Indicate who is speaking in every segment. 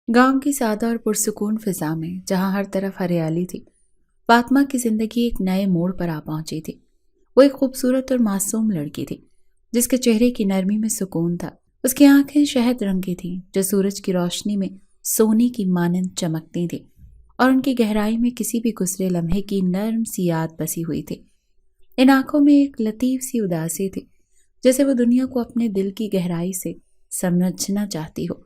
Speaker 1: گاؤں کی سادہ اور پرسکون فضا میں جہاں ہر طرف ہریالی تھی، فاطمہ کی زندگی ایک نئے موڑ پر آ پہنچی تھی۔ وہ ایک خوبصورت اور معصوم لڑکی تھی جس کے چہرے کی نرمی میں سکون تھا۔ اس کی آنکھیں شہد رنگ کی تھیں جو سورج کی روشنی میں سونے کی مانند چمکتی تھیں، اور ان کی گہرائی میں کسی بھی گزرے لمحے کی نرم سی یاد بسی ہوئی تھی۔ ان آنکھوں میں ایک لطیف سی اداسی تھی، جیسے وہ دنیا کو اپنے دل کی گہرائی سے سمجھنا چاہتی ہو،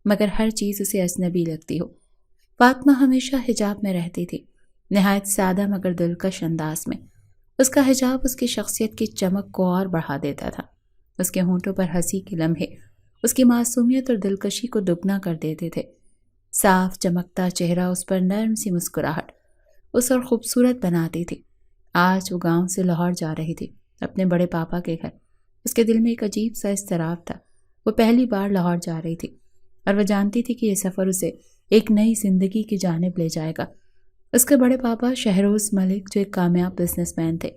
Speaker 1: مگر ہر چیز اسے اجنبی لگتی ہو۔ فاطمہ ہمیشہ حجاب میں رہتی تھی، نہایت سادہ مگر دلکش انداز میں۔ اس کا حجاب اس کی شخصیت کی چمک کو اور بڑھا دیتا تھا۔ اس کے ہونٹوں پر ہنسی کے لمحے اس کی معصومیت اور دلکشی کو دگنا کر دیتے تھے۔ صاف چمکتا چہرہ، اس پر نرم سی مسکراہٹ اس اور خوبصورت بناتی تھی۔ آج وہ گاؤں سے لاہور جا رہی تھی، اپنے بڑے پاپا کے گھر۔ اس کے دل میں ایک عجیب سا اضطراب تھا۔ وہ پہلی بار لاہور جا رہی تھی اور وہ جانتی تھی کہ یہ سفر اسے ایک نئی زندگی کی جانب لے جائے گا۔ اس کے بڑے پاپا شہروز ملک، جو ایک کامیاب بزنس مین تھے،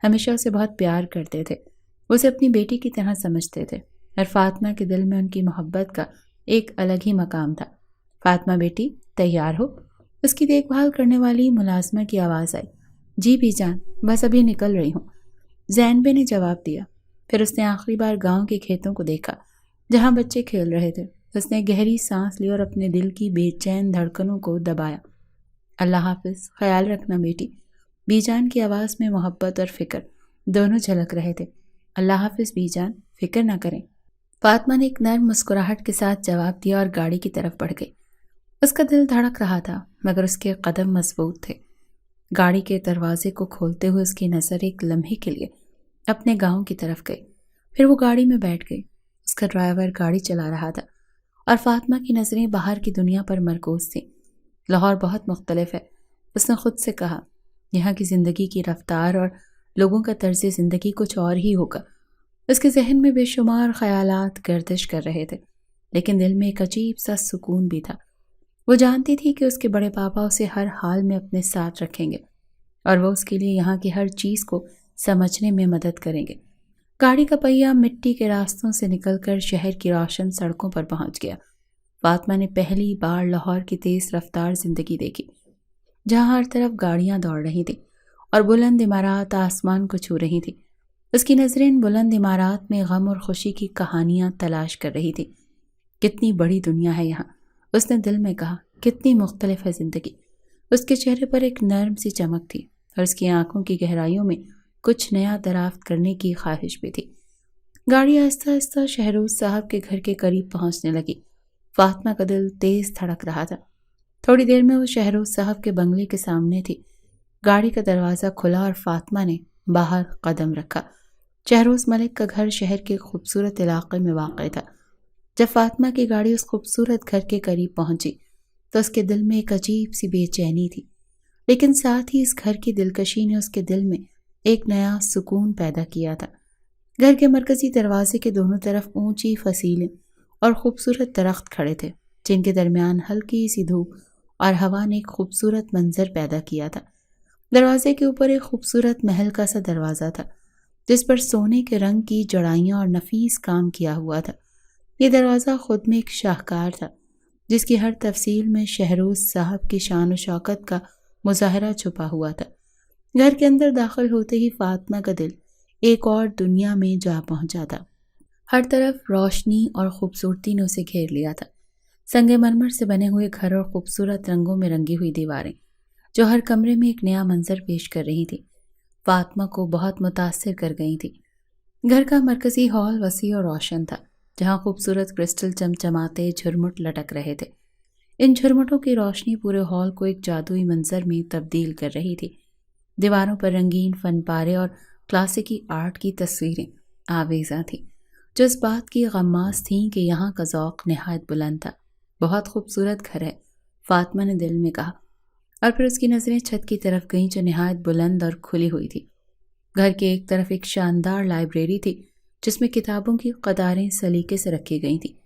Speaker 1: ہمیشہ اسے بہت پیار کرتے تھے۔ وہ اسے اپنی بیٹی کی طرح سمجھتے تھے، اور فاطمہ کے دل میں ان کی محبت کا ایک الگ ہی مقام تھا۔ فاطمہ بیٹی، تیار ہو؟ اس کی دیکھ بھال کرنے والی ملازمہ کی آواز آئی۔ جی بی جان، بس ابھی نکل رہی ہوں، زینبے نے جواب دیا۔ پھر اس نے آخری بار گاؤں کے کھیتوں کو دیکھا جہاں بچے کھیل رہے تھے۔ اس نے گہری سانس لی اور اپنے دل کی بے چین دھڑکنوں کو دبایا۔ اللہ حافظ، خیال رکھنا بیٹی۔ بی جان کی آواز میں محبت اور فکر دونوں جھلک رہے تھے۔ اللہ حافظ بی جان، فکر نہ کریں۔ فاطمہ نے ایک نرم مسکراہٹ کے ساتھ جواب دیا اور گاڑی کی طرف بڑھ گئی۔ اس کا دل دھڑک رہا تھا مگر اس کے قدم مضبوط تھے۔ گاڑی کے دروازے کو کھولتے ہوئے اس کی نظر ایک لمحے کے لیے اپنے گاؤں کی طرف گئی، پھر وہ گاڑی میں بیٹھ گئی۔ اس کا ڈرائیور گاڑی چلا رہا تھا اور فاطمہ کی نظریں باہر کی دنیا پر مرکوز تھیں۔ لاہور بہت مختلف ہے، اس نے خود سے کہا۔ یہاں کی زندگی کی رفتار اور لوگوں کا طرز زندگی کچھ اور ہی ہوگا۔ اس کے ذہن میں بے شمار خیالات گردش کر رہے تھے، لیکن دل میں ایک عجیب سا سکون بھی تھا۔ وہ جانتی تھی کہ اس کے بڑے پاپا اسے ہر حال میں اپنے ساتھ رکھیں گے اور وہ اس کے لیے یہاں کی ہر چیز کو سمجھنے میں مدد کریں گے۔ گاڑی کا پہیہ مٹی کے راستوں سے نکل کر شہر کی روشن سڑکوں پر پہنچ گیا۔ فاطمہ نے پہلی بار لاہور کی تیز رفتار زندگی دیکھی، جہاں ہر طرف گاڑیاں دوڑ رہی تھیں اور بلند عمارات آسمان کو چھو رہی تھیں۔ اس کی نظریں ان بلند عمارات میں غم اور خوشی کی کہانیاں تلاش کر رہی تھی۔ کتنی بڑی دنیا ہے یہاں، اس نے دل میں کہا، کتنی مختلف ہے زندگی۔ اس کے چہرے پر ایک نرم سی چمک تھی اور اس کی آنکھوں کی گہرائیوں میں کچھ نیا دریافت کرنے کی خواہش بھی تھی۔ گاڑی آہستہ آہستہ شہروز صاحب کے گھر کے قریب پہنچنے لگی۔ فاطمہ کا دل تیز دھڑک رہا تھا۔ تھوڑی دیر میں وہ شہروز صاحب کے بنگلے کے سامنے تھی۔ گاڑی کا دروازہ کھلا اور فاطمہ نے باہر قدم رکھا۔ شہروز ملک کا گھر شہر کے خوبصورت علاقے میں واقع تھا۔ جب فاطمہ کی گاڑی اس خوبصورت گھر کے قریب پہنچی تو اس کے دل میں ایک عجیب سی بے چینی تھی، لیکن ساتھ ہی اس گھر کی دلکشی نے اس کے دل میں ایک نیا سکون پیدا کیا تھا۔ گھر کے مرکزی دروازے کے دونوں طرف اونچی فصیلیں اور خوبصورت درخت کھڑے تھے، جن کے درمیان ہلکی سی دھوپ اور ہوا نے ایک خوبصورت منظر پیدا کیا تھا۔ دروازے کے اوپر ایک خوبصورت محل کا سا دروازہ تھا، جس پر سونے کے رنگ کی جڑائیاں اور نفیس کام کیا ہوا تھا۔ یہ دروازہ خود میں ایک شاہکار تھا، جس کی ہر تفصیل میں شہروز صاحب کی شان و شوکت کا مظاہرہ چھپا ہوا تھا۔ گھر کے اندر داخل ہوتے ہی فاطمہ کا دل ایک اور دنیا میں جا پہنچا تھا۔ ہر طرف روشنی اور خوبصورتی نے اسے گھیر لیا تھا۔ سنگ مرمر سے بنے ہوئے گھر اور خوبصورت رنگوں میں رنگی ہوئی دیواریں، جو ہر کمرے میں ایک نیا منظر پیش کر رہی تھی، فاطمہ کو بہت متاثر کر گئی تھی۔ گھر کا مرکزی ہال وسیع اور روشن تھا، جہاں خوبصورت کرسٹل چمچماتے جھرمٹ لٹک رہے تھے۔ ان جھرمٹوں کی روشنی پورے ہال کو ایک جادوئی منظر میں تبدیل کر رہی تھی۔ دیواروں پر رنگین فن پارے اور کلاسیکی آرٹ کی تصویریں آویزاں تھیں، جو اس بات کی غماز تھیں کہ یہاں کا ذوق نہایت بلند تھا۔ بہت خوبصورت گھر ہے، فاطمہ نے دل میں کہا، اور پھر اس کی نظریں چھت کی طرف گئیں جو نہایت بلند اور کھلی ہوئی تھی۔ گھر کے ایک طرف ایک شاندار لائبریری تھی، جس میں کتابوں کی قطاریں سلیقے سے رکھی گئی تھیں۔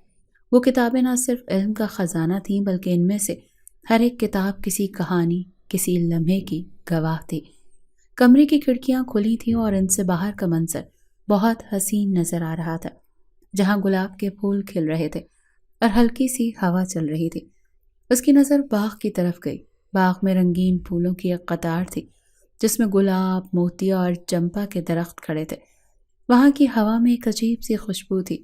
Speaker 1: وہ کتابیں نہ صرف علم کا خزانہ تھیں، بلکہ ان میں سے ہر ایک کتاب کسی کہانی، کسی لمحے کی گواہ تھی۔ کمرے کی کھڑکیاں کھلی تھیں اور ان سے باہر کا منظر بہت حسین نظر آ رہا تھا، جہاں گلاب کے پھول کھل رہے تھے اور ہلکی سی ہوا چل رہی تھی۔ اس کی نظر باغ کی طرف گئی۔ باغ میں رنگین پھولوں کی ایک قطار تھی جس میں گلاب، موتیا اور چمپا کے درخت کھڑے تھے۔ وہاں کی ہوا میں ایک عجیب سی خوشبو تھی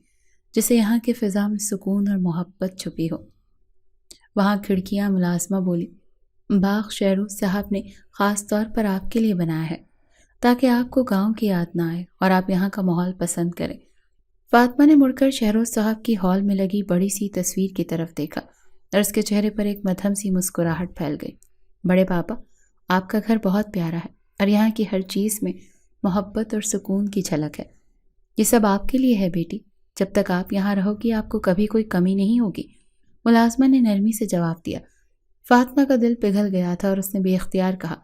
Speaker 1: جسے یہاں کی فضا میں سکون اور محبت چھپی ہو۔ وہاں کھڑکیاں ملازمہ بولی، باغ شہروز صاحب نے خاص طور پر آپ کے لیے بنایا ہے تاکہ آپ کو گاؤں کی یاد نہ آئے اور آپ یہاں کا ماحول پسند کریں۔ فاطمہ نے مڑ کر شہروز صاحب کی ہال میں لگی بڑی سی تصویر کی طرف دیکھا اور اس کے چہرے پر ایک مدھم سی مسکراہٹ پھیل گئی۔ بڑے پاپا، آپ کا گھر بہت پیارا ہے اور یہاں کی ہر چیز میں محبت اور سکون کی جھلک ہے۔ یہ سب آپ کے لیے ہے بیٹی، جب تک آپ یہاں رہو گی آپ کو کبھی کوئی کمی نہیں ہوگی، ملازمہ نے نرمی سے جواب دیا۔ فاطمہ کا دل پگھل گیا تھا اور اس نے بے اختیار کہا،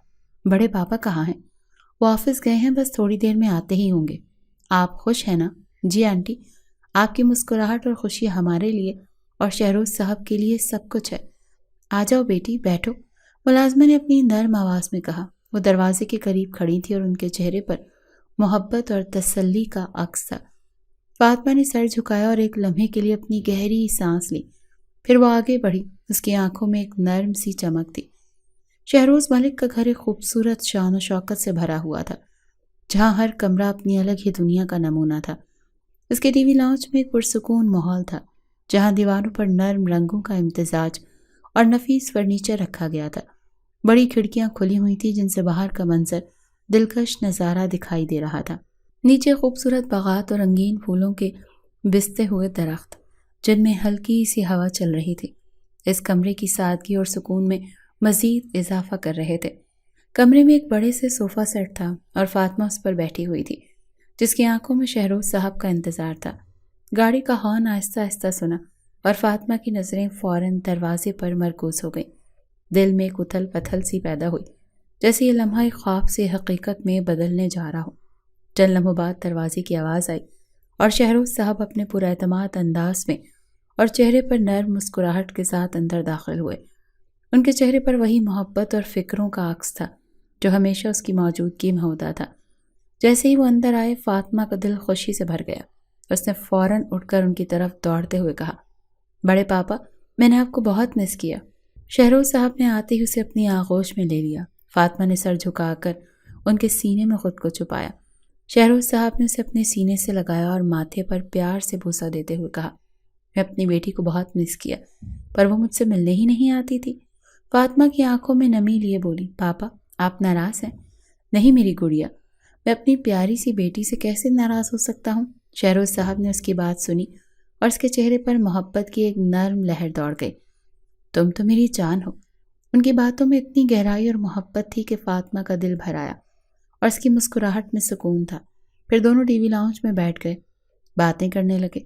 Speaker 1: بڑے پاپا کہاں ہیں؟ وہ آفس گئے ہیں، بس تھوڑی دیر میں آتے ہی ہوں گے۔ آپ خوش ہیں نا؟ جی آنٹی، آپ کی مسکراہٹ اور خوشی ہمارے لیے اور شہروز صاحب کے لیے سب کچھ ہے۔ آ جاؤ بیٹی، بیٹھو، ملازمہ نے اپنی نرم آواز میں کہا۔ وہ دروازے کے قریب کھڑی تھی اور ان کے چہرے پر محبت اور تسلی کا عکس تھا۔ فاطمہ نے سر جھکایا اور ایک لمحے کے لیے اپنی گہری سانس لی، پھر وہ آگے بڑھی۔ اس کی آنکھوں میں ایک نرم سی چمک تھی۔ شہروز ملک کا گھر ایک خوبصورت شان و شوکت سے بھرا ہوا تھا جہاں ہر کمرہ اپنی الگ ہی دنیا کا نمونہ تھا۔ اس کے ٹی وی لاؤنج میں ایک پرسکون ماحول تھا جہاں دیواروں پر نرم رنگوں کا امتزاج اور نفیس فرنیچر رکھا گیا تھا۔ بڑی کھڑکیاں کھلی ہوئی تھیں جن سے باہر کا منظر دلکش نظارہ دکھائی دے رہا تھا۔ نیچے خوبصورت باغات اور رنگین پھولوں کے بستے ہوئے درخت جن میں ہلکی سی ہوا چل رہی تھی اس کمرے کی سادگی اور سکون میں مزید اضافہ کر رہے تھے۔ کمرے میں ایک بڑے سے صوفہ سیٹ تھا اور فاطمہ اس پر بیٹھی ہوئی تھی جس کی آنکھوں میں شہروز صاحب کا انتظار تھا۔ گاڑی کا ہارن آہستہ آہستہ سنا اور فاطمہ کی نظریں فوراً دروازے پر مرکوز ہو گئیں۔ دل میں ایک اتھل پتھل سی پیدا ہوئی جیسے یہ لمحہ ایک خواب سے حقیقت میں بدلنے جا رہا ہو۔ چند لمحوں بعد دروازے کی آواز آئی اور شہروز صاحب اپنے پراعتماد انداز میں اور چہرے پر نرم مسکراہٹ کے ساتھ اندر داخل ہوئے۔ ان کے چہرے پر وہی محبت اور فکروں کا عکس تھا جو ہمیشہ اس کی موجودگی میں ہوتا تھا۔ جیسے ہی وہ اندر آئے فاطمہ کا دل خوشی سے بھر گیا۔ اس نے فوراً اٹھ کر ان کی طرف دوڑتے ہوئے کہا، بڑے پاپا، میں نے آپ کو بہت مس کیا۔ شہروز صاحب نے آتے ہی اسے اپنی آغوش میں لے لیا۔ فاطمہ نے سر جھکا کر ان کے سینے میں خود کو چھپایا۔ شہروز صاحب نے اسے اپنے سینے سے لگایا اور ماتھے پر پیار سے بوسہ دیتے ہوئے کہا، میں اپنی بیٹی کو بہت مس کیا، پر وہ مجھ سے ملنے ہی نہیں آتی تھی۔ فاطمہ کی آنکھوں میں نمی لیے بولی، پاپا آپ ناراض ہیں؟ نہیں میری گڑیا، میں اپنی پیاری سی بیٹی سے کیسے ناراض ہو سکتا ہوں؟ شہروز صاحب نے اس کی بات سنی اور اس کے چہرے پر محبت کی ایک نرم لہر دوڑ گئی۔ تم تو میری جان ہو۔ ان کی باتوں میں اتنی گہرائی اور محبت تھی کہ فاطمہ کا دل بھر آیا اور اس کی مسکراہٹ میں سکون تھا۔ پھر دونوں ٹی وی لاؤنج میں بیٹھ گئے، باتیں کرنے لگے۔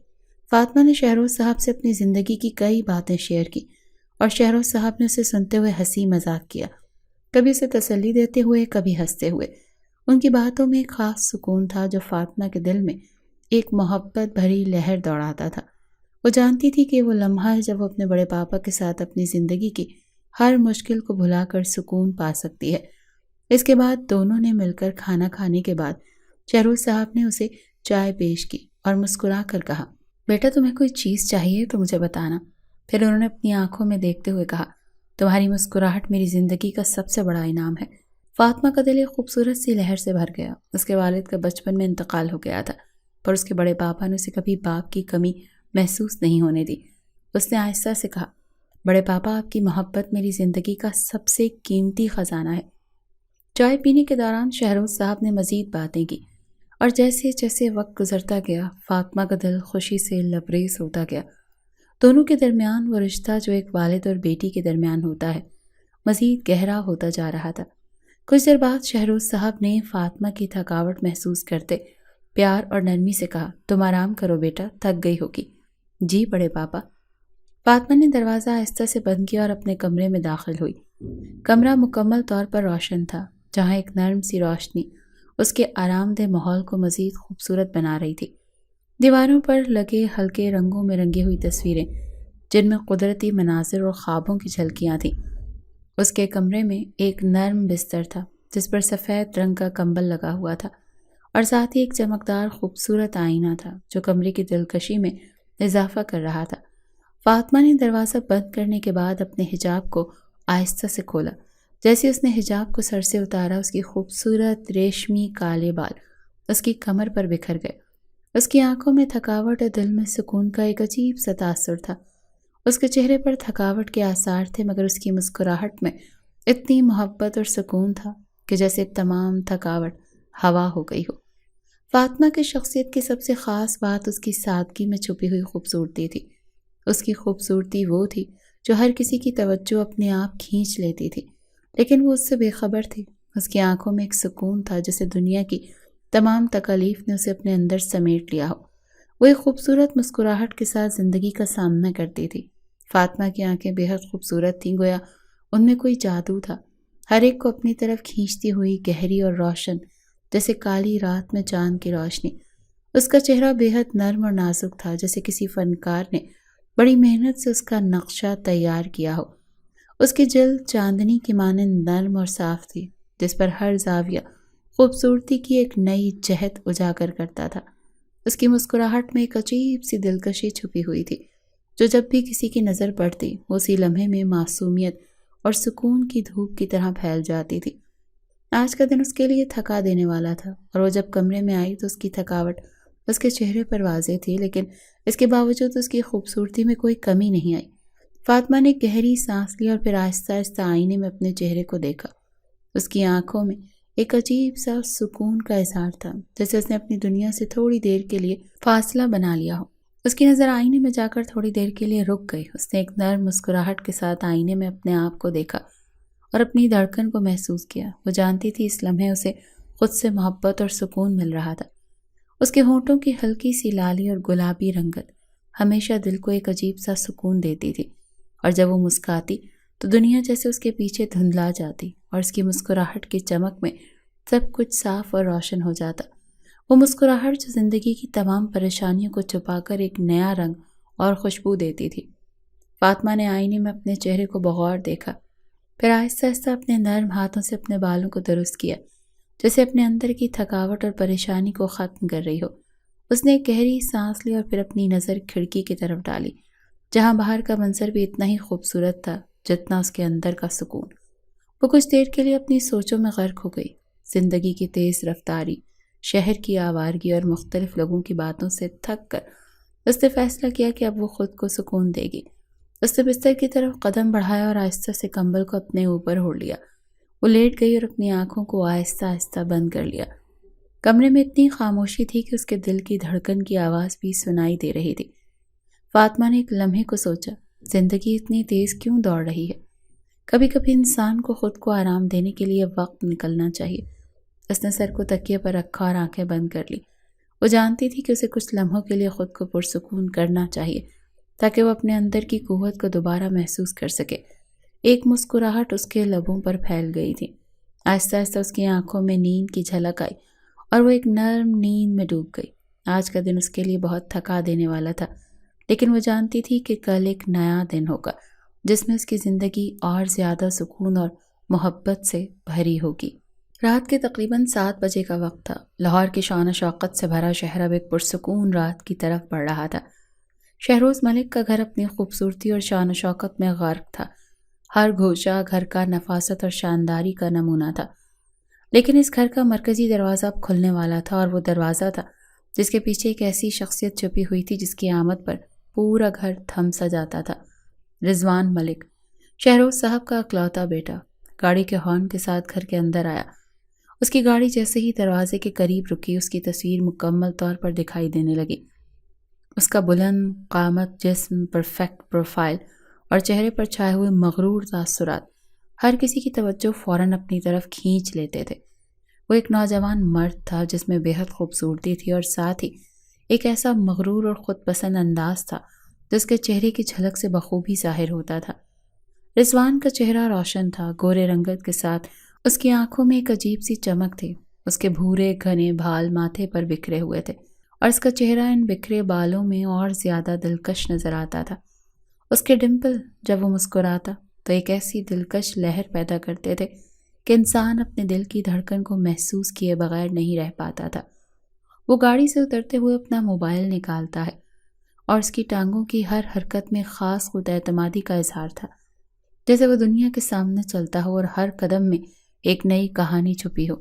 Speaker 1: فاطمہ نے شہروز صاحب سے اپنی زندگی کی کئی باتیں شیئر کی اور شہروز صاحب نے اسے سنتے ہوئے ہنسی مذاق کیا، کبھی اسے تسلی دیتے ہوئے، کبھی ہنستے ہوئے۔ ان کی باتوں میں ایک خاص سکون تھا جو فاطمہ کے دل میں ایک محبت بھری لہر دوڑاتا تھا۔ وہ جانتی تھی کہ وہ لمحہ ہے جب وہ اپنے بڑے پاپا کے ساتھ اپنی زندگی کی ہر مشکل کو بھلا کر سکون پا سکتی ہے۔ اس کے بعد دونوں نے مل کر کھانا کھانے کے بعد شہروز صاحب نے اسے چائے پیش کی اور مسکرا کر کہا، بیٹا تمہیں کوئی چیز چاہیے تو مجھے بتانا۔ پھر انہوں نے اپنی آنکھوں میں دیکھتے ہوئے کہا، تمہاری مسکراہٹ میری زندگی کا سب سے بڑا انعام ہے۔ فاطمہ کا دل ایک خوبصورت سی لہر سے بھر گیا۔ اس کے والد کا بچپن میں انتقال ہو گیا تھا، پر اس کے بڑے پاپا نے اسے کبھی باپ کی کمی محسوس نہیں ہونے دی۔ اس نے آہستہ سے کہا، بڑے پاپا آپ کی محبت میری زندگی کا سب سے قیمتی خزانہ ہے۔ چائے پینے کے دوران شہروز صاحب نے مزید باتیں کی اور جیسے جیسے وقت گزرتا گیا فاطمہ کا دل خوشی سے لبریز ہوتا گیا۔ دونوں کے درمیان وہ رشتہ جو ایک والد اور بیٹی کے درمیان ہوتا ہے مزید گہرا ہوتا جا رہا تھا۔ کچھ دیر بعد شہروز صاحب نے فاطمہ کی تھکاوٹ محسوس کرتے پیار اور نرمی سے کہا، تم آرام کرو بیٹا، تھک گئی ہوگی۔ جی بڑے پاپا۔ فاطمہ نے دروازہ آہستہ سے بند کیا اور اپنے کمرے میں داخل ہوئی۔ کمرہ مکمل طور پر روشن تھا جہاں ایک نرم سی روشنی اس کے آرام دہ ماحول کو مزید خوبصورت بنا رہی تھی۔ دیواروں پر لگے ہلکے رنگوں میں رنگی ہوئی تصویریں جن میں قدرتی مناظر اور خوابوں کی جھلکیاں تھیں۔ اس کے کمرے میں ایک نرم بستر تھا جس پر سفید رنگ کا کمبل لگا ہوا تھا اور ساتھ ہی ایک چمکدار خوبصورت آئینہ تھا جو کمرے کی دلکشی میں اضافہ کر رہا تھا۔ فاطمہ نے دروازہ بند کرنے کے بعد اپنے حجاب کو آہستہ سے کھولا۔ جیسے اس نے حجاب کو سر سے اتارا، اس کی خوبصورت ریشمی کالے بال اس کی کمر پر بکھر گئے۔ اس کی آنکھوں میں تھکاوٹ اور دل میں سکون کا ایک عجیب سا تاثر تھا۔ اس کے چہرے پر تھکاوٹ کے آثار تھے، مگر اس کی مسکراہٹ میں اتنی محبت اور سکون تھا کہ جیسے تمام تھکاوٹ ہوا ہو گئی ہو۔ فاطمہ کی شخصیت کی سب سے خاص بات اس کی سادگی میں چھپی ہوئی خوبصورتی تھی۔ اس کی خوبصورتی وہ تھی جو ہر کسی کی توجہ اپنے آپ کھینچ لیتی تھی، لیکن وہ اس سے بے خبر تھی۔ اس کی آنکھوں میں ایک سکون تھا جیسے دنیا کی تمام تکالیف نے اسے اپنے اندر سمیٹ لیا ہو۔ وہ ایک خوبصورت مسکراہٹ کے ساتھ زندگی کا سامنا کرتی تھی۔ فاطمہ کی آنکھیں بے حد خوبصورت تھیں، گویا ان میں کوئی جادو تھا، ہر ایک کو اپنی طرف کھینچتی ہوئی، گہری اور روشن جیسے کالی رات میں چاند کی روشنی۔ اس کا چہرہ بے حد نرم اور نازک تھا، جیسے کسی فنکار نے بڑی محنت سے اس کا نقشہ تیار کیا ہو۔ اس کی جلد چاندنی کی مانند نرم اور صاف تھی، جس پر ہر زاویہ خوبصورتی کی ایک نئی جہت اجاگر کرتا تھا۔ اس کی مسکراہٹ میں ایک عجیب سی دلکشی چھپی ہوئی تھی، جو جب بھی کسی کی نظر پڑتی وہ اسی لمحے میں معصومیت اور سکون کی دھوپ کی طرح پھیل جاتی تھی۔ آج کا دن اس کے لیے تھکا دینے والا تھا، اور وہ جب کمرے میں آئی تو اس کی تھکاوٹ اس کے چہرے پر واضح تھی، لیکن اس کے باوجود اس کی خوبصورتی میں کوئی کمی نہیں آئی۔ فاطمہ نے گہری سانس لی اور پھر آہستہ آہستہ آئینے میں اپنے چہرے کو دیکھا۔ اس کی آنکھوں میں ایک عجیب سا سکون کا اظہار تھا، جیسے اس نے اپنی دنیا سے تھوڑی دیر کے لیے فاصلہ بنا لیا ہو۔ اس کی نظر آئینے میں جا کر تھوڑی دیر کے لیے رک گئی۔ اس نے ایک نرم مسکراہٹ کے ساتھ آئینے میں اپنے آپ کو دیکھا اور اپنی دھڑکن کو محسوس کیا۔ وہ جانتی تھی اس لمحے اسے خود سے محبت اور سکون مل رہا تھا۔ اس کے ہونٹوں کی ہلکی سی لالی اور گلابی رنگت ہمیشہ دل کو ایک عجیب سا سکون دیتی تھی، اور جب وہ مسکاتی تو دنیا جیسے اس کے پیچھے دھندلا جاتی اور اس کی مسکراہٹ کی چمک میں سب کچھ صاف اور روشن ہو جاتا۔ وہ مسکراہٹ جو زندگی کی تمام پریشانیوں کو چھپا کر ایک نیا رنگ اور خوشبو دیتی تھی۔ فاطمہ نے آئینے میں اپنے چہرے کو بغور دیکھا، پھر آہستہ آہستہ اپنے نرم ہاتھوں سے اپنے بالوں کو درست کیا، جیسے اپنے اندر کی تھکاوٹ اور پریشانی کو ختم کر رہی ہو۔ اس نے ایک گہری سانس لی اور پھر اپنی نظر کھڑکی کی طرف ڈالی، جہاں باہر کا منظر بھی اتنا ہی خوبصورت تھا جتنا اس کے اندر کا سکون۔ وہ کچھ دیر کے لیے اپنی سوچوں میں غرق ہو گئی۔ زندگی کی تیز رفتاری، شہر کی آوارگی اور مختلف لوگوں کی باتوں سے تھک کر اس نے فیصلہ کیا کہ اب وہ خود کو سکون دے گی۔ اس نے بستر کی طرف قدم بڑھایا اور آہستہ سے کمبل کو اپنے اوپر اوڑھ لیا۔ وہ لیٹ گئی اور اپنی آنکھوں کو آہستہ آہستہ بند کر لیا۔ کمرے میں اتنی خاموشی تھی کہ اس کے دل کی دھڑکن کی آواز بھی سنائی دے رہی تھی۔ فاطمہ نے ایک لمحے کو سوچا، زندگی اتنی تیز کیوں دوڑ رہی ہے؟ کبھی کبھی انسان کو خود کو آرام دینے کے لیے وقت نکلنا چاہیے۔ اس نے سر کو تکیے پر رکھا اور آنکھیں بند کر لی۔ وہ جانتی تھی کہ اسے کچھ لمحوں کے لیے خود کو پرسکون کرنا چاہیے تاکہ وہ اپنے اندر کی قوت کو دوبارہ محسوس کر سکے۔ ایک مسکراہٹ اس کے لبوں پر پھیل گئی تھی۔ آہستہ آہستہ اس کی آنکھوں میں نیند کی جھلک آئی اور وہ ایک نرم نیند میں ڈوب گئی۔ آج کا دن اس کے لیے بہت تھکا دینے والا تھا، لیکن وہ جانتی تھی کہ کل ایک نیا دن ہوگا جس میں اس کی زندگی اور زیادہ سکون اور محبت سے بھری ہوگی۔ رات کے تقریباً 7 بجے کا وقت تھا۔ لاہور کی شان و شوقت سے بھرا شہر اب ایک پرسکون رات کی طرف بڑھ رہا تھا۔ شہروز ملک کا گھر اپنی خوبصورتی اور شان و شوقت میں غرق تھا۔ ہر گھوشہ گھر کا نفاست اور شانداری کا نمونہ تھا، لیکن اس گھر کا مرکزی دروازہ اب کھلنے والا تھا، اور وہ دروازہ تھا جس کے پیچھے ایک ایسی شخصیت چھپی ہوئی تھی جس کی آمد پر پورا گھر تھم سا جاتا تھا۔ رضوان ملک، شہروز صاحب کا اکلوتا بیٹا، گاڑی کے ہارن کے ساتھ گھر کے اندر آیا۔ اس کی گاڑی جیسے ہی دروازے کے قریب رکی، اس کی تصویر مکمل طور پر دکھائی دینے لگی۔ اس کا بلند قامت جسم، پرفیکٹ پروفائل اور چہرے پر چھائے ہوئے مغرور تاثرات ہر کسی کی توجہ فوراً اپنی طرف کھینچ لیتے تھے۔ وہ ایک نوجوان مرد تھا جس میں بے حد خوبصورتی تھی، اور ساتھ ہی ایک ایسا مغرور اور خود پسند انداز تھا جس کے چہرے کی جھلک سے بخوبی ظاہر ہوتا تھا۔ رضوان کا چہرہ روشن تھا، گورے رنگت کے ساتھ اس کی آنکھوں میں ایک عجیب سی چمک تھی۔ اس کے بھورے گھنے بال ماتھے پر بکھرے ہوئے تھے، اور اس کا چہرہ ان بکھرے بالوں میں اور زیادہ دلکش نظر آتا تھا۔ اس کے ڈمپل جب وہ مسکراتا تو ایک ایسی دلکش لہر پیدا کرتے تھے کہ انسان اپنے دل کی دھڑکن کو محسوس کیے بغیر نہیں رہ پاتا تھا۔ وہ گاڑی سے اترتے ہوئے اپنا موبائل نکالتا ہے اور اس کی ٹانگوں کی ہر حرکت میں خاص خود اعتمادی کا اظہار تھا، جیسے وہ دنیا کے سامنے چلتا ہو اور ہر قدم میں ایک نئی کہانی چھپی ہو۔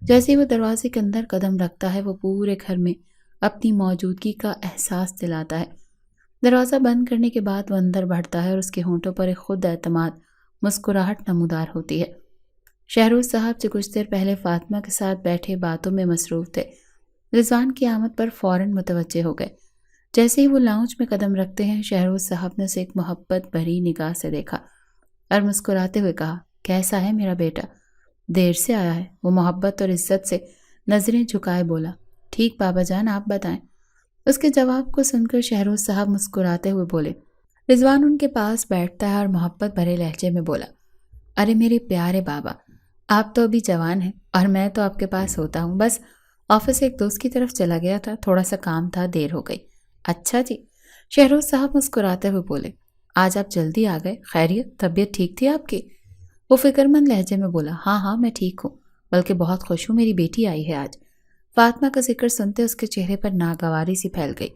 Speaker 1: جیسے ہی وہ دروازے کے اندر قدم رکھتا ہے وہ پورے گھر میں اپنی موجودگی کا احساس دلاتا ہے۔ دروازہ بند کرنے کے بعد وہ اندر بڑھتا ہے اور اس کے ہونٹوں پر ایک خود اعتماد مسکراہٹ نمودار ہوتی ہے۔ شہروز صاحب جو کچھ دیر پہلے فاطمہ کے ساتھ بیٹھے باتوں میں مصروف تھے، رضوان کی آمد پر فوراً متوجہ ہو گئے۔ جیسے ہی وہ لاؤنج میں قدم رکھتے ہیں، شہروز صاحب نے اسے ایک محبت بھری نگاہ سے دیکھا اور مسکراتے ہوئے کہا، کیسا ہے میرا بیٹا؟ دیر سے آیا ہے۔ وہ محبت اور عزت سے نظریں جھکائے بولا، ٹھیک بابا جان، آپ بتائیں۔ اس کے جواب کو سن کر شہروز صاحب مسکراتے ہوئے بولے۔ رضوان ان کے پاس بیٹھتا ہے اور محبت بھرے لہجے میں بولا، ارے میرے پیارے بابا، آپ تو ابھی جوان ہیں اور میں تو آپ کے پاس ہوتا ہوں، بس آفس ایک دوست کی طرف چلا گیا تھا، تھوڑا سا کام تھا، دیر ہو گئی۔ اچھا جی، شہروز صاحب مسکراتے ہوئے بولے، آج آپ جلدی آ گئے، خیریت؟ طبیعت ٹھیک تھی آپ کی؟ وہ فکر مند لہجے میں بولا، ہاں میں ٹھیک ہوں، بلکہ بہت خوش ہوں، میری بیٹی آئی ہے آج۔ فاطمہ کا ذکر سنتے اس کے چہرے پر ناگواری سی پھیل گئی،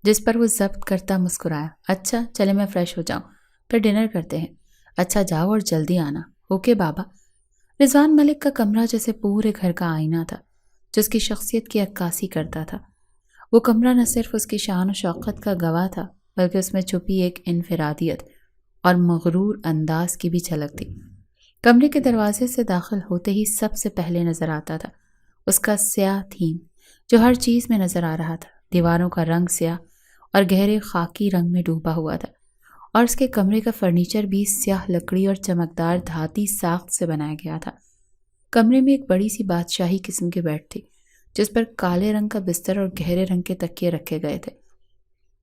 Speaker 1: جس پر وہ ضبط کرتا مسکرایا، اچھا چلے میں فریش ہو جاؤں، پھر ڈنر کرتے ہیں۔ اچھا جاؤ اور جلدی آنا۔ اوکے بابا۔ رضوان ملک کا کمرہ جیسے پورے گھر کا آئینہ تھا جو اس کی شخصیت کی عکاسی کرتا تھا۔ وہ کمرہ نہ صرف اس کی شان و شوکت کا گواہ تھا، بلکہ اس میں چھپی ایک انفرادیت اور مغرور انداز کی بھی جھلک تھی۔ کمرے کے دروازے سے داخل ہوتے ہی سب سے پہلے نظر آتا تھا اس کا سیاہ تھیم جو ہر چیز میں نظر آ رہا تھا۔ دیواروں کا رنگ سیاہ اور گہرے خاکی رنگ میں ڈوبا ہوا تھا، اور اس کے کمرے کا فرنیچر بھی سیاہ لکڑی اور چمکدار دھاتی ساخت سے بنایا گیا تھا۔ کمرے میں ایک بڑی سی بادشاہی قسم کی بیڈ تھی جس پر کالے رنگ کا بستر اور گہرے رنگ کے تکیے رکھے گئے تھے۔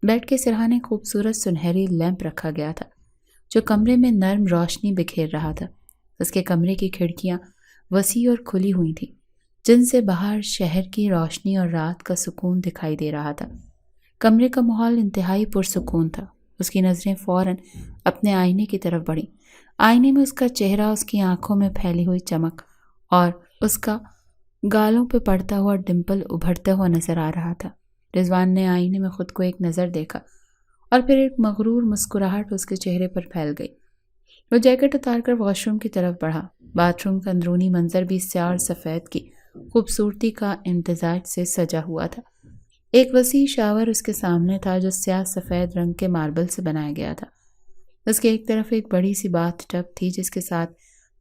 Speaker 1: بیڈ کے سرہانے خوبصورت سنہری لیمپ رکھا گیا تھا جو کمرے میں نرم روشنی بکھیر رہا تھا۔ اس کے کمرے کی کھڑکیاں وسیع اور کھلی ہوئی تھیں، جن سے باہر شہر کی روشنی اور رات کا سکون دکھائی دے رہا تھا۔ کمرے کا ماحول انتہائی پرسکون تھا۔ اس کی نظریں فوراً اپنے آئینے کی طرف بڑھیں۔ آئینے میں اس کا چہرہ، اس کی آنکھوں میں پھیلی ہوئی چمک اور اس کا گالوں پہ پڑتا ہوا ڈمپل ابھرتا ہوا نظر آ رہا تھا۔ رضوان نے آئینے میں خود کو ایک نظر دیکھا اور پھر ایک مغرور مسکراہٹ اس کے چہرے پر پھیل گئی۔ وہ جیکٹ اتار کر واش روم کی طرف بڑھا۔ باتھ روم کا اندرونی منظر بھی سیاہ اور سفید کی خوبصورتی کا امتزاج سے سجا ہوا تھا۔ ایک وسیع شاور اس کے سامنے تھا جو سیاہ سفید رنگ کے ماربل سے بنایا گیا تھا۔ اس کے ایک طرف ایک بڑی سی باتھ ٹب تھی جس کے ساتھ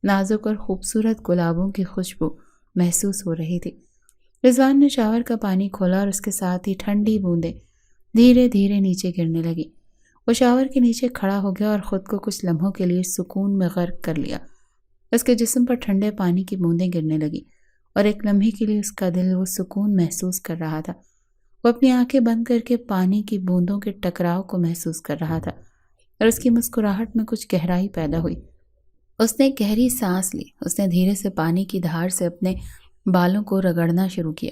Speaker 1: نازک اور خوبصورت گلابوں کی خوشبو محسوس ہو رہی تھی۔ رضوان نے شاور کا پانی کھولا اور اس کے ساتھ ہی ٹھنڈی بوندیں دھیرے دھیرے نیچے گرنے لگی۔ وہ شاور کے نیچے کھڑا ہو گیا اور خود کو کچھ لمحوں کے لیے سکون میں غرق کر لیا۔ اس کے جسم پر ٹھنڈے پانی کی بوندیں گرنے لگی اور ایک لمحے کے لیے اس کا دل وہ سکون محسوس کر رہا تھا۔ وہ اپنی آنکھیں بند کر کے پانی کی بوندوں کے ٹکراؤ کو محسوس کر رہا تھا اور اس کی مسکراہٹ میں کچھ گہرائی پیدا ہوئی۔ اس نے گہری سانس لی۔ اس نے دھیرے سے پانی کی دھار سے اپنے بالوں کو رگڑنا شروع کیا۔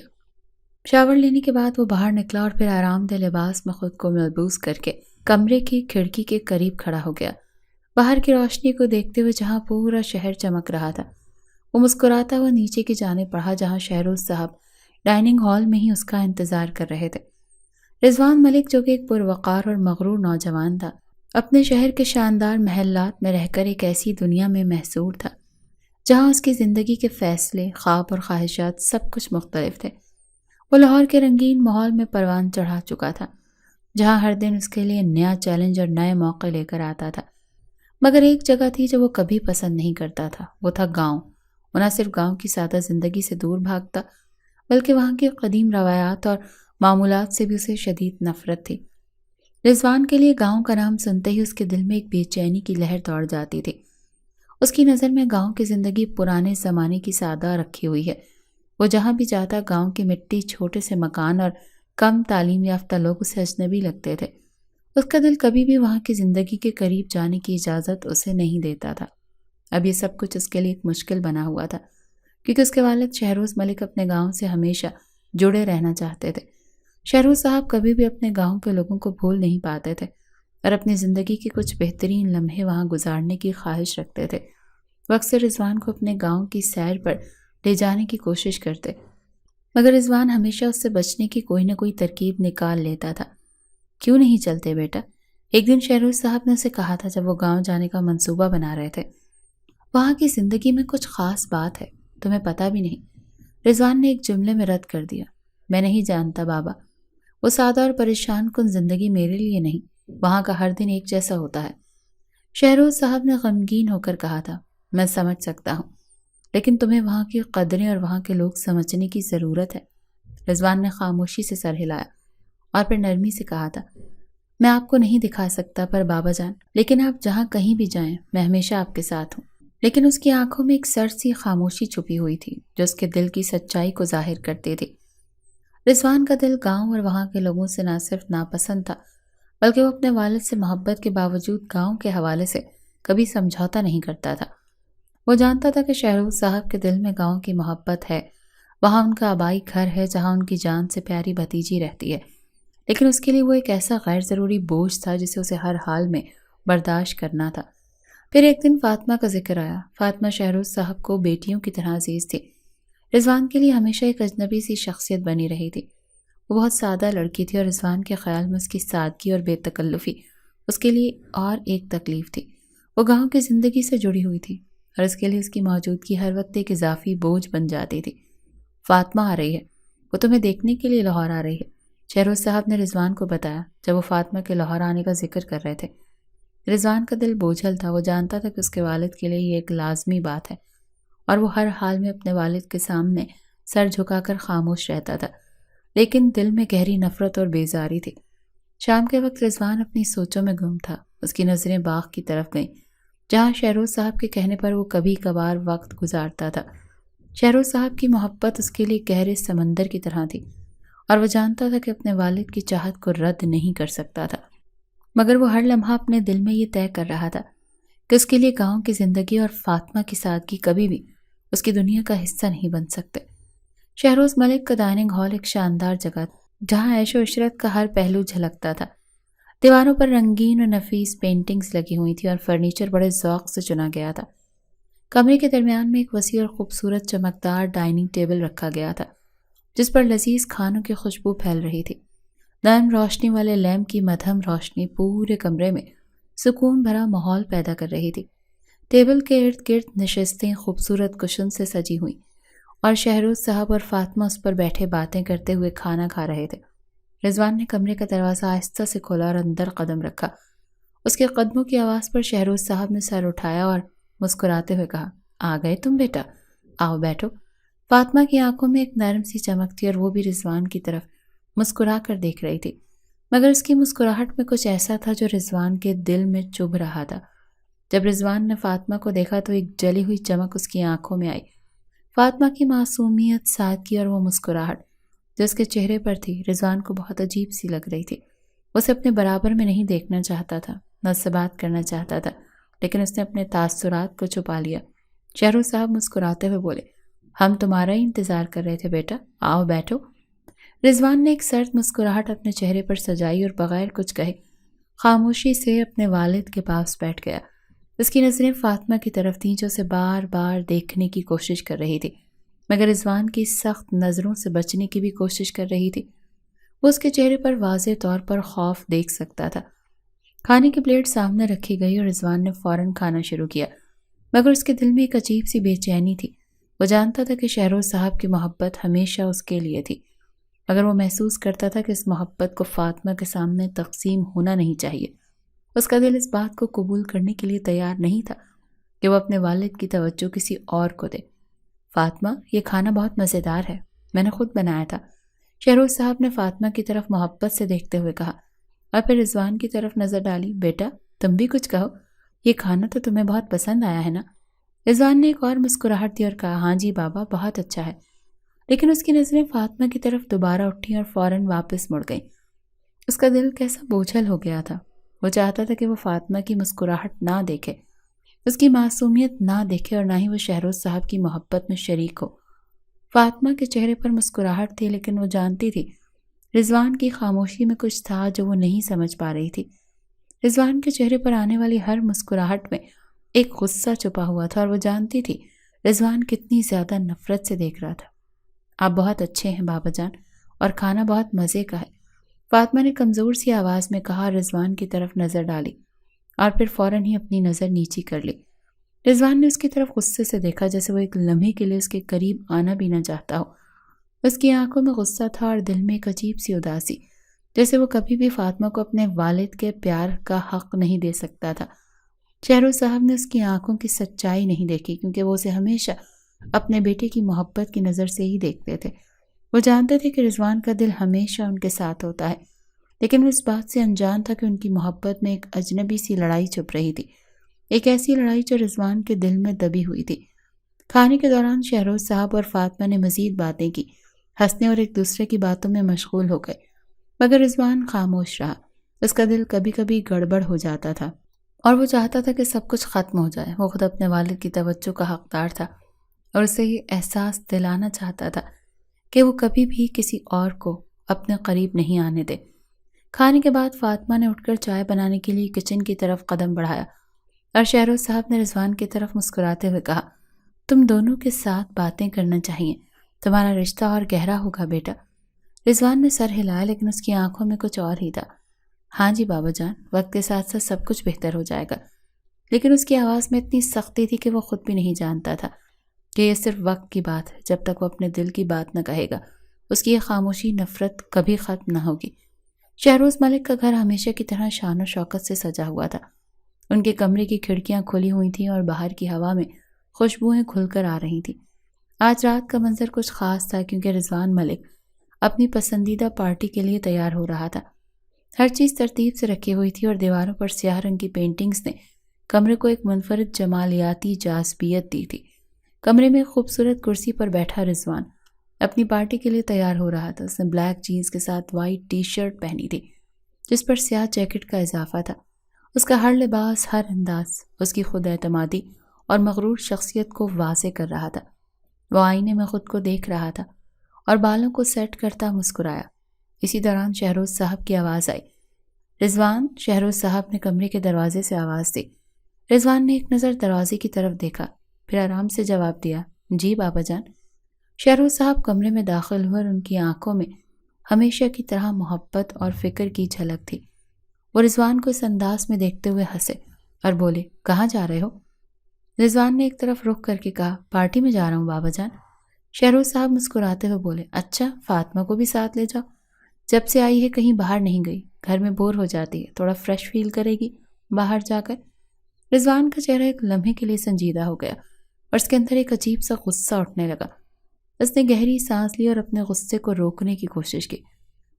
Speaker 1: شاور لینے کے بعد وہ باہر نکلا اور پھر آرام دہ لباس میں خود کو ملبوس کر کے کمرے کی کھڑکی کے قریب کھڑا ہو گیا، باہر کی روشنی کو دیکھتے ہوئے جہاں پورا شہر چمک رہا تھا۔ وہ مسکراتا ہوا نیچے کی جانب بڑھا جہاں شہروز صاحب ڈائننگ ہال میں ہی اس کا انتظار کر رہے تھے۔ رضوان ملک جو کہ ایک پروقار اور مغرور نوجوان تھا، اپنے شہر کے شاندار محلات میں رہ کر ایک ایسی دنیا میں محصور تھا جہاں اس کی زندگی کے فیصلے، خواب اور خواہشات سب کچھ مختلف تھے۔ وہ لاہور کے رنگین ماحول میں پروان چڑھا چکا تھا جہاں ہر دن اس کے لیے نیا چیلنج اور نئے موقع لے کر آتا تھا، مگر ایک جگہ تھی جو وہ کبھی پسند نہیں کرتا تھا، وہ تھا گاؤں۔ وہ نہ صرف گاؤں کی سادہ زندگی سے دور بھاگتا بلکہ وہاں کی قدیم روایات اور معمولات سے بھی اسے شدید نفرت تھی۔ رضوان کے لیے گاؤں کا نام سنتے ہی اس کے دل میں ایک بے چینی کی لہر دوڑ جاتی تھی۔ اس کی نظر میں گاؤں کی زندگی پرانے زمانے کی سادہ رکھی ہوئی ہے۔ وہ جہاں بھی جاتا گاؤں کی مٹی، چھوٹے سے مکان اور کم تعلیم یافتہ لوگ اسے اجنبی لگتے تھے۔ اس کا دل کبھی بھی وہاں کی زندگی کے قریب جانے کی اجازت اسے نہیں دیتا تھا۔ اب یہ سب کچھ اس کے لیے ایک مشکل بنا ہوا تھا کیونکہ اس کے والد شہروز ملک اپنے گاؤں سے ہمیشہ جڑے رہنا چاہتے تھے۔ شہروز صاحب کبھی بھی اپنے گاؤں کے لوگوں کو بھول نہیں پاتے تھے اور اپنی زندگی کے کچھ بہترین لمحے وہاں گزارنے کی خواہش رکھتے تھے۔ وہ اکثر رضوان کو اپنے گاؤں کی سیر پر لے جانے کی کوشش کرتے، مگر رضوان ہمیشہ اس سے بچنے کی کوئی نہ کوئی ترکیب نکال لیتا تھا۔ کیوں نہیں چلتے بیٹا؟ ایک دن شہروز صاحب نے اسے کہا تھا جب وہ گاؤں جانے کا منصوبہ بنا رہے تھے۔ وہاں کی زندگی میں کچھ خاص بات ہے، تمہیں پتہ بھی نہیں۔ رضوان نے ایک جملے میں رد کر دیا۔ میں نہیں جانتا بابا، وہ سادہ اور پریشان کن زندگی میرے لیے نہیں، وہاں کا ہر دن ایک جیسا ہوتا ہے۔ شہروز صاحب نے غمگین ہو کر کہا تھا، میں سمجھ سکتا ہوں، لیکن تمہیں وہاں کی قدریں اور وہاں کے لوگ سمجھنے کی ضرورت ہے۔ رضوان نے خاموشی سے سر ہلایا اور پھر نرمی سے کہا تھا، میں آپ کو نہیں دکھا سکتا پر بابا جان، لیکن آپ جہاں کہیں بھی جائیں میں ہمیشہ آپ کے ساتھ ہوں۔ لیکن اس کی آنکھوں میں ایک سرد سی خاموشی چھپی ہوئی تھی جو اس کے دل کی سچائی کو ظاہر کرتی تھی۔ رضوان کا دل گاؤں اور وہاں کے لوگوں سے نہ صرف ناپسند تھا، بلکہ وہ اپنے والد سے محبت کے باوجود گاؤں کے حوالے سے کبھی سمجھوتا نہیں کرتا تھا۔ وہ جانتا تھا کہ شہروز صاحب کے دل میں گاؤں کی محبت ہے، وہاں ان کا آبائی گھر ہے جہاں ان کی جان سے پیاری بھتیجی رہتی ہے، لیکن اس کے لیے وہ ایک ایسا غیر ضروری بوجھ تھا جسے اسے ہر حال میں برداشت کرنا تھا۔ پھر ایک دن فاطمہ کا ذکر آیا۔ فاطمہ شہروز صاحب کو بیٹیوں کی طرح عزیز تھی، رضوان کے لیے ہمیشہ ایک اجنبی سی شخصیت بنی رہی تھی۔ وہ بہت سادہ لڑکی تھی اور رضوان کے خیال میں اس کی سادگی اور بے تکلفی اس کے لیے اور ایک تکلیف تھی۔ وہ گاؤں کی زندگی سے جڑی ہوئی تھی اور اس کے لیے اس کی موجودگی ہر وقت ایک اضافی بوجھ بن جاتی تھی۔ فاطمہ آ رہی ہے، وہ تمہیں دیکھنے کے لیے لاہور آ رہی ہے، شہروز صاحب نے رضوان کو بتایا جب وہ فاطمہ کے لاہور آنے کا ذکر کر رہے تھے۔ رضوان کا دل بوجھل تھا، وہ جانتا تھا کہ اس کے والد کے لیے یہ ایک لازمی بات ہے اور وہ ہر حال میں اپنے والد کے سامنے سر جھکا کر خاموش رہتا تھا، لیکن دل میں گہری نفرت اور بیزاری تھی۔ شام کے وقت رضوان اپنی سوچوں میں گم تھا۔ اس کی نظریں باغ کی طرف گئیں جہاں شہروز صاحب کے کہنے پر وہ کبھی کبھار وقت گزارتا تھا۔ شہروز صاحب کی محبت اس کے لیے گہرے سمندر کی طرح تھی اور وہ جانتا تھا کہ اپنے والد کی چاہت کو رد نہیں کر سکتا تھا، مگر وہ ہر لمحہ اپنے دل میں یہ طے کر رہا تھا کہ اس کے لیے گاؤں کی زندگی اور فاطمہ کی سادگی کبھی بھی اس کی دنیا کا حصہ نہیں بن سکتے۔ شہروز ملک کا ڈائننگ ہال ایک شاندار جگہ تھا جہاں عیش و عشرت کا ہر پہلو جھلکتا تھا۔ دیواروں پر رنگین اور نفیس پینٹنگز لگی ہوئی تھی اور فرنیچر بڑے ذوق سے چنا گیا تھا۔ کمرے کے درمیان میں ایک وسیع اور خوبصورت چمکدار ڈائننگ ٹیبل رکھا گیا تھا جس پر لذیذ کھانوں کی خوشبو پھیل رہی تھی۔ نرم روشنی والے لیمپ کی مدھم روشنی پورے کمرے میں سکون بھرا ماحول پیدا کر رہی تھی۔ ٹیبل کے ارد گرد نشستیں خوبصورت کشن سے سجی ہوئیں اور شہروز صاحب اور فاطمہ اس پر بیٹھے باتیں کرتے ہوئے کھانا کھا رہے تھے۔ رضوان نے کمرے کا دروازہ آہستہ سے کھولا اور اندر قدم رکھا۔ اس کے قدموں کی آواز پر شہروز صاحب نے سر اٹھایا اور مسکراتے ہوئے کہا، آ گئے تم بیٹا، آؤ بیٹھو۔ فاطمہ کی آنکھوں میں ایک نرم سی چمک تھی اور وہ بھی رضوان کی طرف مسکرا کر دیکھ رہی تھی، مگر اس کی مسکراہٹ میں کچھ ایسا تھا جو رضوان کے دل میں چبھ رہا تھا۔ جب رضوان نے فاطمہ کو دیکھا تو ایک جلی ہوئی چمک اس کی آنکھوں میں آئی۔ فاطمہ کی معصومیت، سادگی اور وہ مسکراہٹ جو اس کے چہرے پر تھی رضوان کو بہت عجیب سی لگ رہی تھی۔ وہ اسے اپنے برابر میں نہیں دیکھنا چاہتا تھا، نہ اس سے بات کرنا چاہتا تھا، لیکن اس نے اپنے تاثرات کو چھپا لیا۔ شہروز صاحب مسکراتے ہوئے بولے، ہم تمہارا ہی انتظار کر رہے تھے بیٹا، آؤ بیٹھو۔ رضوان نے ایک سرد مسکراہٹ اپنے چہرے پر سجائی اور بغیر کچھ کہے خاموشی سے اپنے والد کے پاس بیٹھ گیا۔ اس کی نظریں فاطمہ کی طرف تھیں جو اسے بار بار دیکھنے کی کوشش کر رہی تھی، مگر رضوان کی سخت نظروں سے بچنے کی بھی کوشش کر رہی تھی۔ وہ اس کے چہرے پر واضح طور پر خوف دیکھ سکتا تھا۔ کھانے کی پلیٹ سامنے رکھی گئی اور رضوان نے فوراً کھانا شروع کیا، مگر اس کے دل میں ایک عجیب سی بے چینی تھی۔ وہ جانتا تھا کہ شہروز صاحب کی محبت ہمیشہ اس کے لیے تھی، مگر وہ محسوس کرتا تھا کہ اس محبت کو فاطمہ کے سامنے تقسیم ہونا نہیں چاہیے۔ اس کا دل اس بات کو قبول کرنے کے لیے تیار نہیں تھا کہ وہ اپنے والد کی توجہ کسی اور کو دے۔ فاطمہ، یہ کھانا بہت مزیدار ہے، میں نے خود بنایا تھا، شہروز صاحب نے فاطمہ کی طرف محبت سے دیکھتے ہوئے کہا اور پھر رضوان کی طرف نظر ڈالی۔ بیٹا تم بھی کچھ کہو، یہ کھانا تو تمہیں بہت پسند آیا ہے نا؟ رضوان نے ایک اور مسکراہٹ دی اور کہا، ہاں جی بابا، بہت اچھا ہے۔ لیکن اس کی نظریں فاطمہ کی طرف دوبارہ اٹھیں اور فوراً واپس مڑ گئیں۔ اس کا دل کیسا بوجھل ہو گیا تھا۔ وہ چاہتا تھا کہ وہ فاطمہ کی مسکراہٹ نہ دیکھے، اس کی معصومیت نہ دیکھے اور نہ ہی وہ شہروز صاحب کی محبت میں شریک ہو۔ فاطمہ کے چہرے پر مسکراہٹ تھی، لیکن وہ جانتی تھی رضوان کی خاموشی میں کچھ تھا جو وہ نہیں سمجھ پا رہی تھی۔ رضوان کے چہرے پر آنے والی ہر مسکراہٹ میں ایک غصہ چھپا ہوا تھا اور وہ جانتی تھی رضوان کتنی زیادہ نفرت سے دیکھ رہا تھا۔ آپ بہت اچھے ہیں بابا جان، اور کھانا بہت مزے کا ہے، فاطمہ نے کمزور سی آواز میں کہا، رضوان کی طرف نظر ڈالی اور پھر فوراً ہی اپنی نظر نیچی کر لی۔ رضوان نے اس کی طرف غصے سے دیکھا، جیسے وہ ایک لمحے کے لیے اس کے قریب آنا بھی نہ چاہتا ہو۔ اس کی آنکھوں میں غصہ تھا اور دل میں ایک عجیب سی اداسی، جیسے وہ کبھی بھی فاطمہ کو اپنے والد کے پیار کا حق نہیں دے سکتا تھا۔ شہروز صاحب نے اس کی آنکھوں کی سچائی نہیں دیکھی، کیونکہ وہ اسے ہمیشہ اپنے بیٹے کی محبت کی نظر سے ہی دیکھتے تھے۔ وہ جانتے تھے کہ رضوان کا دل ہمیشہ ان کے ساتھ ہوتا ہے، لیکن وہ اس بات سے انجان تھا کہ ان کی محبت میں ایک اجنبی سی لڑائی چھپ رہی تھی، ایک ایسی لڑائی جو رضوان کے دل میں دبی ہوئی تھی۔ کھانے کے دوران شہروز صاحب اور فاطمہ نے مزید باتیں کی، ہنسنے اور ایک دوسرے کی باتوں میں مشغول ہو گئے، مگر رضوان خاموش رہا۔ اس کا دل کبھی کبھی گڑبڑ ہو جاتا تھا اور وہ چاہتا تھا کہ سب کچھ ختم ہو جائے۔ وہ خود اپنے والد کی توجہ کا حقدار تھا اور اسے یہ احساس دلانا چاہتا تھا کہ وہ کبھی بھی کسی اور کو اپنے قریب نہیں آنے دے۔ کھانے کے بعد فاطمہ نے اٹھ کر چائے بنانے کے لیے کچن کی طرف قدم بڑھایا اور شہروز صاحب نے رضوان کی طرف مسکراتے ہوئے کہا، تم دونوں کے ساتھ باتیں کرنا چاہیے، تمہارا رشتہ اور گہرا ہوگا بیٹا۔ رضوان نے سر ہلایا، لیکن اس کی آنکھوں میں کچھ اور ہی تھا۔ ہاں جی بابا جان، وقت کے ساتھ ساتھ سب کچھ بہتر ہو جائے گا۔ لیکن اس کی آواز میں اتنی سختی تھی کہ وہ خود بھی نہیں جانتا تھا کہ یہ صرف وقت کی بات ہے۔ جب تک وہ اپنے دل کی بات نہ کہے گا، اس کی یہ خاموشی نفرت کبھی ختم نہ ہوگی۔ شہروز ملک کا گھر ہمیشہ کی طرح شان و شوکت سے سجا ہوا تھا۔ ان کے کمرے کی کھڑکیاں کھلی ہوئی تھیں اور باہر کی ہوا میں خوشبوئیں کھل کر آ رہی تھیں۔ آج رات کا منظر کچھ خاص تھا، کیونکہ رضوان ملک اپنی پسندیدہ پارٹی کے لیے تیار ہو رہا تھا۔ ہر چیز ترتیب سے رکھی ہوئی تھی اور دیواروں پر سیاہ رنگ کی پینٹنگز نے کمرے کو ایک منفرد جمالیاتی جاذبیت دی تھی۔ کمرے میں ایک خوبصورت کرسی پر بیٹھا رضوان اپنی پارٹی کے لیے تیار ہو رہا تھا۔ اس نے بلیک جینز کے ساتھ وائٹ ٹی شرٹ پہنی تھی، جس پر سیاہ جیکٹ کا اضافہ تھا۔ اس کا ہر لباس، ہر انداز اس کی خود اعتمادی اور مغرور شخصیت کو واضح کر رہا تھا۔ وہ آئینے میں خود کو دیکھ رہا تھا اور بالوں کو سیٹ کرتا مسکرایا۔ اسی دوران شہروز صاحب کی آواز آئی، رضوان۔ شہروز صاحب نے کمرے کے دروازے سے آواز دی۔ رضوان نے ایک نظر دروازے کی طرف دیکھا، پھر آرام سے جواب دیا، جی بابا جان۔ شہروز صاحب کمرے میں داخل ہوئے اور ان کی آنکھوں میں ہمیشہ کی طرح محبت اور فکر کی جھلک تھی۔ وہ رضوان کو اس انداز میں دیکھتے ہوئے ہنسے اور بولے، کہاں جا رہے ہو؟ رضوان نے ایک طرف رخ کر کے کہا، پارٹی میں جا رہا ہوں بابا جان۔ شہروز صاحب مسکراتے ہوئے بولے، اچھا، فاطمہ کو بھی ساتھ لے جاؤ، جب سے آئی ہے کہیں باہر نہیں گئی، گھر میں بور ہو جاتی ہے، تھوڑا فریش فیل کرے گی باہر جا کر۔ رضوان کا چہرہ ایک لمحے کے لیے سنجیدہ ہو گیا اور اس کے اندر ایک عجیب سا غصہ اٹھنے لگا۔ اس نے گہری سانس لی اور اپنے غصے کو روکنے کی کوشش کی۔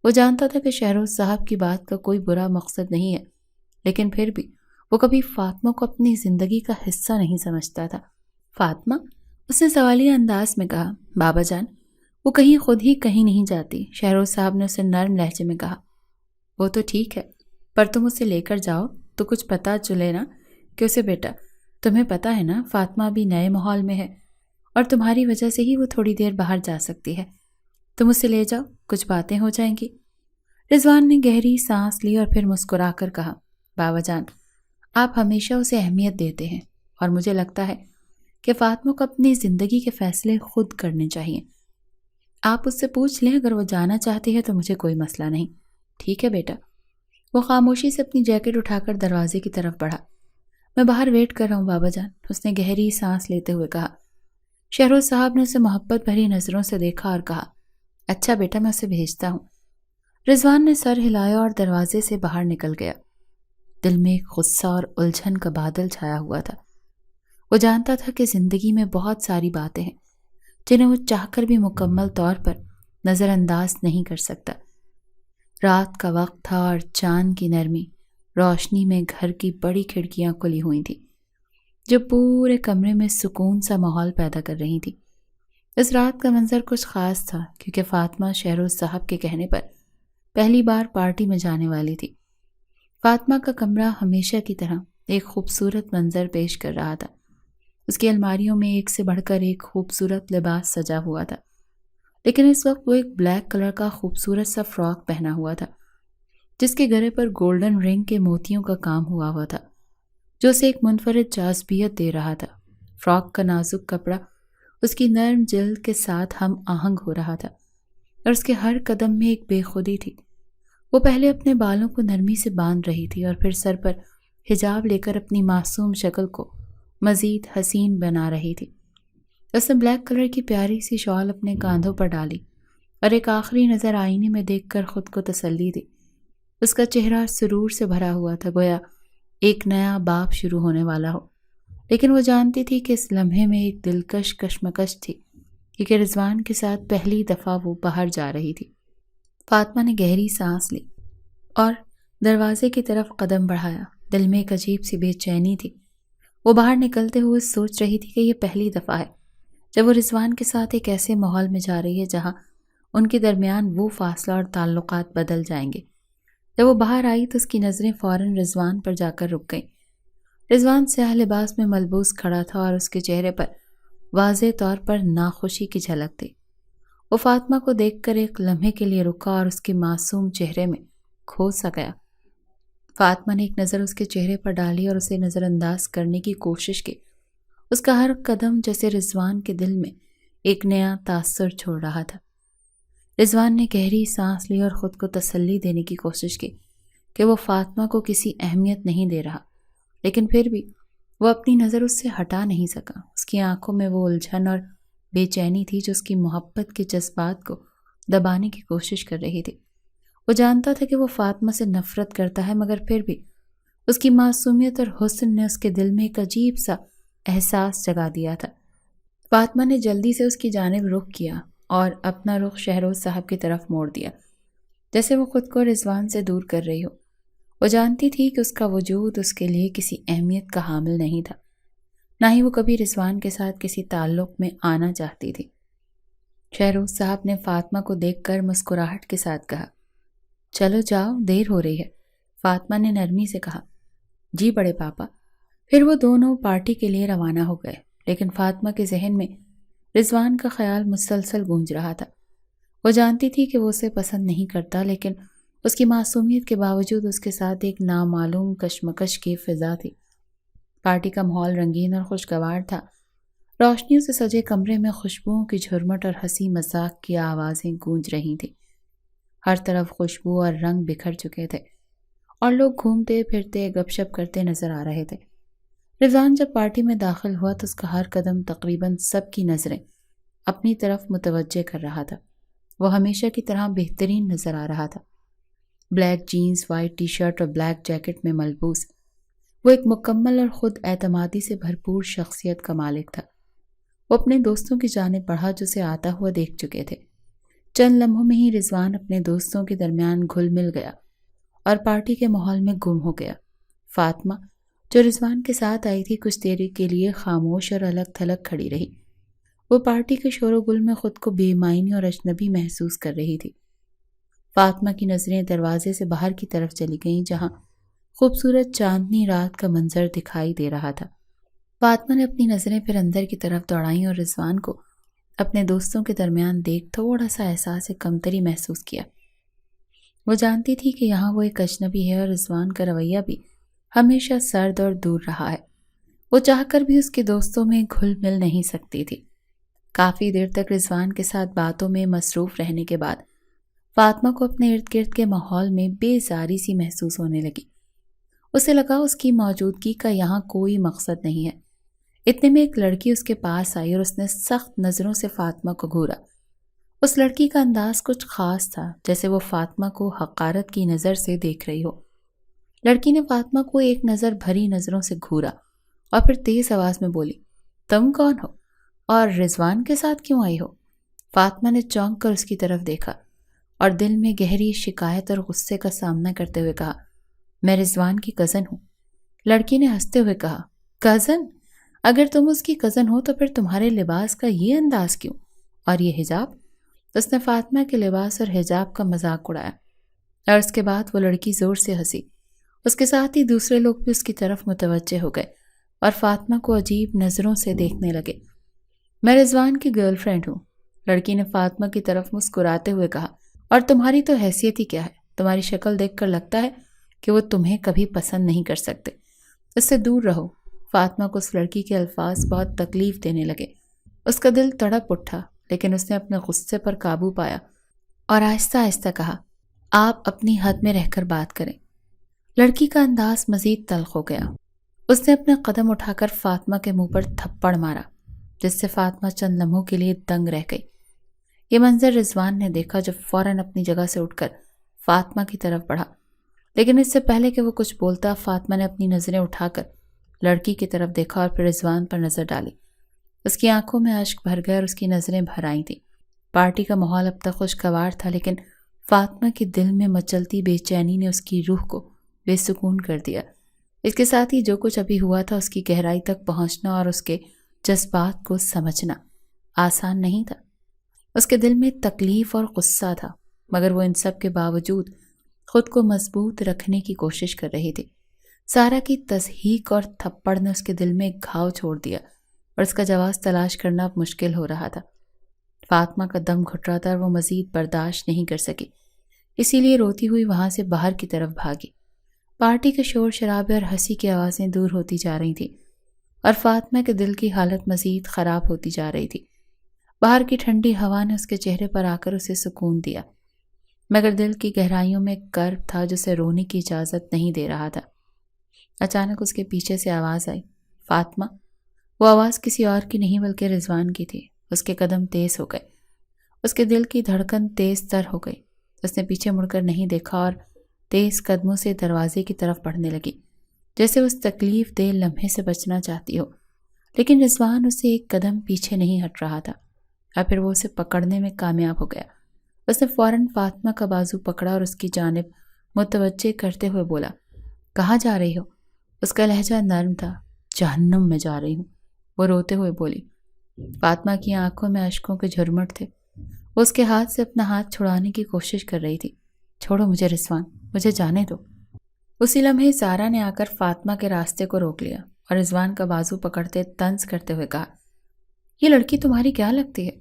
Speaker 1: وہ جانتا تھا کہ شہروز صاحب کی بات کا کوئی برا مقصد نہیں ہے، لیکن پھر بھی وہ کبھی فاطمہ کو اپنی زندگی کا حصہ نہیں سمجھتا تھا۔ فاطمہ؟ اس نے سوالیہ انداز میں کہا، بابا جان، وہ کہیں خود ہی کہیں نہیں جاتی۔ شہروز صاحب نے اسے نرم لہجے میں کہا، وہ تو ٹھیک ہے، پر تم اسے لے کر جاؤ تو کچھ پتہ چلے نا کہ اسے بیٹا، تمہیں پتہ ہے نا فاطمہ ابھی نئے ماحول میں ہے اور تمہاری وجہ سے ہی وہ تھوڑی دیر باہر جا سکتی ہے۔ تم اسے لے جاؤ، کچھ باتیں ہو جائیں گی۔ رضوان نے گہری سانس لی اور پھر مسکرا کر کہا، بابا جان، آپ ہمیشہ اسے اہمیت دیتے ہیں اور مجھے لگتا ہے کہ فاطمہ کو اپنی زندگی کے فیصلے خود کرنے چاہیے۔ آپ اس سے پوچھ لیں، اگر وہ جانا چاہتی ہے تو مجھے کوئی مسئلہ نہیں۔ ٹھیک ہے بیٹا۔ وہ خاموشی سے اپنی جیکٹ اٹھا کر دروازے کی طرف بڑھا۔ میں باہر ویٹ کر رہا ہوں بابا جان، اس نے گہری سانس لیتے ہوئے کہا۔ شہروز صاحب نے اسے محبت بھری نظروں سے دیکھا اور کہا، اچھا بیٹا، میں اسے بھیجتا ہوں۔ رضوان نے سر ہلایا اور دروازے سے باہر نکل گیا۔ دل میں ایک غصہ اور الجھن کا بادل چھایا ہوا تھا۔ وہ جانتا تھا کہ زندگی میں بہت ساری باتیں ہیں جنہیں وہ چاہ کر بھی مکمل طور پر نظر انداز نہیں کر سکتا۔ رات کا وقت تھا اور چاند کی نرمی روشنی میں گھر کی بڑی کھڑکیاں کھلی ہوئی تھیں، جو پورے کمرے میں سکون سا ماحول پیدا کر رہی تھی۔ اس رات کا منظر کچھ خاص تھا، کیونکہ فاطمہ شہروز صاحب کے کہنے پر پہلی بار پارٹی میں جانے والی تھی۔ فاطمہ کا کمرہ ہمیشہ کی طرح ایک خوبصورت منظر پیش کر رہا تھا۔ اس کی الماریوں میں ایک سے بڑھ کر ایک خوبصورت لباس سجا ہوا تھا، لیکن اس وقت وہ ایک بلیک کلر کا خوبصورت سا فراک پہنا ہوا تھا، جس کے گلے پر گولڈن رنگ کے موتیوں کا کام ہوا تھا، جو اسے ایک منفرد جاذبیت دے رہا تھا۔ فراک کا نازک کپڑا اس کی نرم جلد کے ساتھ ہم آہنگ ہو رہا تھا اور اس کے ہر قدم میں ایک بے خودی تھی۔ وہ پہلے اپنے بالوں کو نرمی سے باندھ رہی تھی اور پھر سر پر حجاب لے کر اپنی معصوم شکل کو مزید حسین بنا رہی تھی۔ اس نے بلیک کلر کی پیاری سی شال اپنے کاندھوں پر ڈالی اور ایک آخری نظر آئینے میں دیکھ کر خود کو تسلی دی۔ اس کا چہرہ سرور سے بھرا ہوا تھا، گویا ایک نیا باب شروع ہونے والا ہو، لیکن وہ جانتی تھی کہ اس لمحے میں ایک دلکش کشمکش تھی کیونکہ رضوان کے ساتھ پہلی دفعہ وہ باہر جا رہی تھی۔ فاطمہ نے گہری سانس لی اور دروازے کی طرف قدم بڑھایا۔ دل میں ایک عجیب سی بے چینی تھی۔ وہ باہر نکلتے ہوئے سوچ رہی تھی کہ یہ پہلی دفعہ ہے جب وہ رضوان کے ساتھ ایک ایسے ماحول میں جا رہی ہے جہاں ان کے درمیان وہ فاصلہ اور تعلقات بدل جائیں گے۔ جب وہ باہر آئی تو اس کی نظریں فوراً رضوان پر جا کر رک گئیں۔ رضوان سیاہ لباس میں ملبوس کھڑا تھا اور اس کے چہرے پر واضح طور پر ناخوشی کی جھلک تھی۔ وہ فاطمہ کو دیکھ کر ایک لمحے کے لیے رکا اور اس کے معصوم چہرے میں کھو سا گیا۔ فاطمہ نے ایک نظر اس کے چہرے پر ڈالی اور اسے نظر انداز کرنے کی کوشش کی۔ اس کا ہر قدم جیسے رضوان کے دل میں ایک نیا تاثر چھوڑ رہا تھا۔ رضوان نے گہری سانس لی اور خود کو تسلی دینے کی کوشش کی کہ وہ فاطمہ کو کسی اہمیت نہیں دے رہا، لیکن پھر بھی وہ اپنی نظر اس سے ہٹا نہیں سکا۔ اس کی آنکھوں میں وہ الجھن اور بے چینی تھی جو اس کی محبت کے جذبات کو دبانے کی کوشش کر رہی تھی۔ وہ جانتا تھا کہ وہ فاطمہ سے نفرت کرتا ہے، مگر پھر بھی اس کی معصومیت اور حسن نے اس کے دل میں ایک عجیب سا احساس جگا دیا تھا۔ فاطمہ نے جلدی سے اس کی جانب رخ کیا اور اپنا رخ شہروز صاحب کی طرف موڑ دیا، جیسے وہ خود کو رضوان سے دور کر رہی ہو۔ وہ جانتی تھی کہ اس کا وجود اس کے لیے کسی اہمیت کا حامل نہیں تھا، نہ ہی وہ کبھی رضوان کے ساتھ کسی تعلق میں آنا چاہتی تھی۔ شہروز صاحب نے فاطمہ کو دیکھ کر مسکراہٹ کے ساتھ کہا، چلو جاؤ، دیر ہو رہی ہے۔ فاطمہ نے نرمی سے کہا، جی بڑے پاپا۔ پھر وہ دونوں پارٹی کے لیے روانہ ہو گئے، لیکن فاطمہ کے ذہن میں رضوان کا خیال مسلسل گونج رہا تھا۔ وہ جانتی تھی کہ وہ اسے پسند نہیں کرتا، لیکن اس کی معصومیت کے باوجود اس کے ساتھ ایک نامعلوم کشمکش کی فضا تھی۔ پارٹی کا ماحول رنگین اور خوشگوار تھا۔ روشنیوں سے سجے کمرے میں خوشبوؤں کی جھرمٹ اور ہنسی مذاق کی آوازیں گونج رہی تھیں۔ ہر طرف خوشبو اور رنگ بکھر چکے تھے اور لوگ گھومتے پھرتے گپ شپ کرتے نظر آ رہے تھے۔ رضوان جب پارٹی میں داخل ہوا تو اس کا ہر قدم تقریباً سب کی نظریں اپنی طرف متوجہ کر رہا تھا۔ وہ ہمیشہ کی طرح بہترین نظر آ رہا تھا۔ Black jeans, white T shirt اور بلیک جیکٹ میں ملبوس وہ ایک مکمل اور خود اعتمادی سے بھرپور شخصیت کا مالک تھا۔ وہ اپنے دوستوں کی جانب بڑھا جو اسے آتا ہوا دیکھ چکے تھے۔ چند لمحوں میں ہی رضوان اپنے دوستوں کے درمیان گھل مل گیا اور پارٹی کے ماحول میں گم ہو گیا۔ فاطمہ جو رضوان کے ساتھ آئی تھی کچھ دیر کے لیے خاموش اور الگ تھلگ کھڑی رہی۔ وہ پارٹی کے شور و گل میں خود کو بے معنی اور اجنبی محسوس کر رہی تھی۔ فاطمہ کی نظریں دروازے سے باہر کی طرف چلی گئیں جہاں خوبصورت چاندنی رات کا منظر دکھائی دے رہا تھا۔ فاطمہ نے اپنی نظریں پھر اندر کی طرف دوڑائیں اور رضوان کو اپنے دوستوں کے درمیان دیکھ تھوڑا سا احساس کمتری محسوس کیا۔ وہ جانتی تھی کہ یہاں وہ ایک اجنبی ہے اور رضوان کا رویہ بھی ہمیشہ سرد اور دور رہا ہے۔ وہ چاہ کر بھی اس کے دوستوں میں گھل مل نہیں سکتی تھی۔ کافی دیر تک رضوان کے ساتھ باتوں میں مصروف رہنے کے بعد فاطمہ کو اپنے ارد گرد کے ماحول میں بیزاری سی محسوس ہونے لگی۔ اسے لگا اس کی موجودگی کا یہاں کوئی مقصد نہیں ہے۔ اتنے میں ایک لڑکی اس کے پاس آئی اور اس نے سخت نظروں سے فاطمہ کو گھورا۔ اس لڑکی کا انداز کچھ خاص تھا، جیسے وہ فاطمہ کو حقارت کی نظر سے دیکھ رہی ہو۔ لڑکی نے فاطمہ کو ایک نظر بھری نظروں سے گھورا اور پھر تیز آواز میں بولی، تم کون ہو اور رضوان کے ساتھ کیوں آئی ہو؟ فاطمہ نے چونک کر اس کی طرف دیکھا اور دل میں گہری شکایت اور غصے کا سامنا کرتے ہوئے کہا، میں رضوان کی کزن ہوں۔ لڑکی نے ہنستے ہوئے کہا، کزن؟ اگر تم اس کی کزن ہو تو پھر تمہارے لباس کا یہ انداز کیوں اور یہ حجاب؟ اس نے فاطمہ کے لباس اور حجاب کا مذاق اڑایا اور اس کے بعد وہ لڑکی زور سے ہنسی۔ اس کے ساتھ ہی دوسرے لوگ بھی اس کی طرف متوجہ ہو گئے اور فاطمہ کو عجیب نظروں سے دیکھنے لگے۔ میں رضوان کی گرل فرینڈ ہوں، لڑکی نے فاطمہ کی طرف مسکراتے ہوئے کہا، اور تمہاری تو حیثیت ہی کیا ہے؟ تمہاری شکل دیکھ کر لگتا ہے کہ وہ تمہیں کبھی پسند نہیں کر سکتے، اس سے دور رہو۔ فاطمہ کو اس لڑکی کے الفاظ بہت تکلیف دینے لگے۔ اس کا دل تڑپ اٹھا، لیکن اس نے اپنے غصے پر قابو پایا اور آہستہ آہستہ کہا، آپ اپنی حد میں رہ کر بات کریں۔ لڑکی کا انداز مزید تلخ ہو گیا۔ اس نے اپنا قدم اٹھا کر فاطمہ کے منہ پر تھپڑ مارا، جس سے فاطمہ چند لمحوں کے لیے دنگ رہ گئی۔ یہ منظر رضوان نے دیکھا جو فوراً اپنی جگہ سے اٹھ کر فاطمہ کی طرف بڑھا، لیکن اس سے پہلے کہ وہ کچھ بولتا، فاطمہ نے اپنی نظریں اٹھا کر لڑکی کی طرف دیکھا اور پھر رضوان پر نظر ڈالی۔ اس کی آنکھوں میں اشک بھر گئے اور اس کی نظریں بھر آئی تھیں۔ پارٹی کا ماحول اب تک خوشگوار تھا، لیکن فاطمہ کے دل میں مچلتی بے چینی نے اس کی روح کو بے سکون کر دیا۔ اس کے ساتھ ہی جو کچھ ابھی ہوا تھا اس کی گہرائی تک پہنچنا اور اس کے جذبات کو سمجھنا آسان نہیں تھا۔ اس کے دل میں تکلیف اور غصہ تھا، مگر وہ ان سب کے باوجود خود کو مضبوط رکھنے کی کوشش کر رہی تھی۔ سارا کی تضحیک اور تھپڑ نے اس کے دل میں ایک گھاؤ چھوڑ دیا اور اس کا جواز تلاش کرنا اب مشکل ہو رہا تھا۔ فاطمہ کا دم گھٹ رہا تھا اور وہ مزید برداشت نہیں کر سکی، اسی لیے روتی ہوئی وہاں سے باہر کی طرف بھاگی۔ پارٹی کے شور شرابے اور ہنسی کی آوازیں دور ہوتی جا رہی تھیں اور فاطمہ کے دل کی حالت مزید خراب ہوتی جا رہی تھی۔ باہر کی ٹھنڈی ہوا نے اس کے چہرے پر آ کر اسے سکون دیا، مگر دل کی گہرائیوں میں ایک کرب تھا جسے رونے کی اجازت نہیں دے رہا تھا۔ اچانک اس کے پیچھے سے آواز آئی، فاطمہ۔ وہ آواز کسی اور کی نہیں بلکہ رضوان کی تھی۔ اس کے قدم تیز ہو گئے، اس کے دل کی دھڑکن تیز تر ہو گئی۔ اس نے پیچھے مڑ کر نہیں دیکھا اور تیز قدموں سے دروازے کی طرف بڑھنے لگی، جیسے اس تکلیف دہ لمحے سے بچنا چاہتی ہو، لیکن رضوان اسے ایک قدم پیچھے نہیں ہٹ رہا تھا اور پھر وہ اسے پکڑنے میں کامیاب ہو گیا۔ اس نے فوراً فاطمہ کا بازو پکڑا اور اس کی جانب متوجہ کرتے ہوئے بولا، کہاں جا رہی ہو؟ اس کا لہجہ نرم تھا۔ جہنم میں جا رہی ہوں، وہ روتے ہوئے بولی۔ فاطمہ کی آنکھوں میں اشکوں کے جھرمٹ تھے۔ وہ اس کے ہاتھ سے اپنا ہاتھ چھڑانے کی کوشش کر رہی تھی۔ چھوڑو مجھے رضوان، مجھے جانے دو۔ اسی لمحے سارا نے آ کر فاطمہ کے راستے کو روک لیا اور رضوان کا بازو پکڑتے طنز کرتے ہوئے کہا، یہ لڑکی تمہاری کیا لگتی ہے؟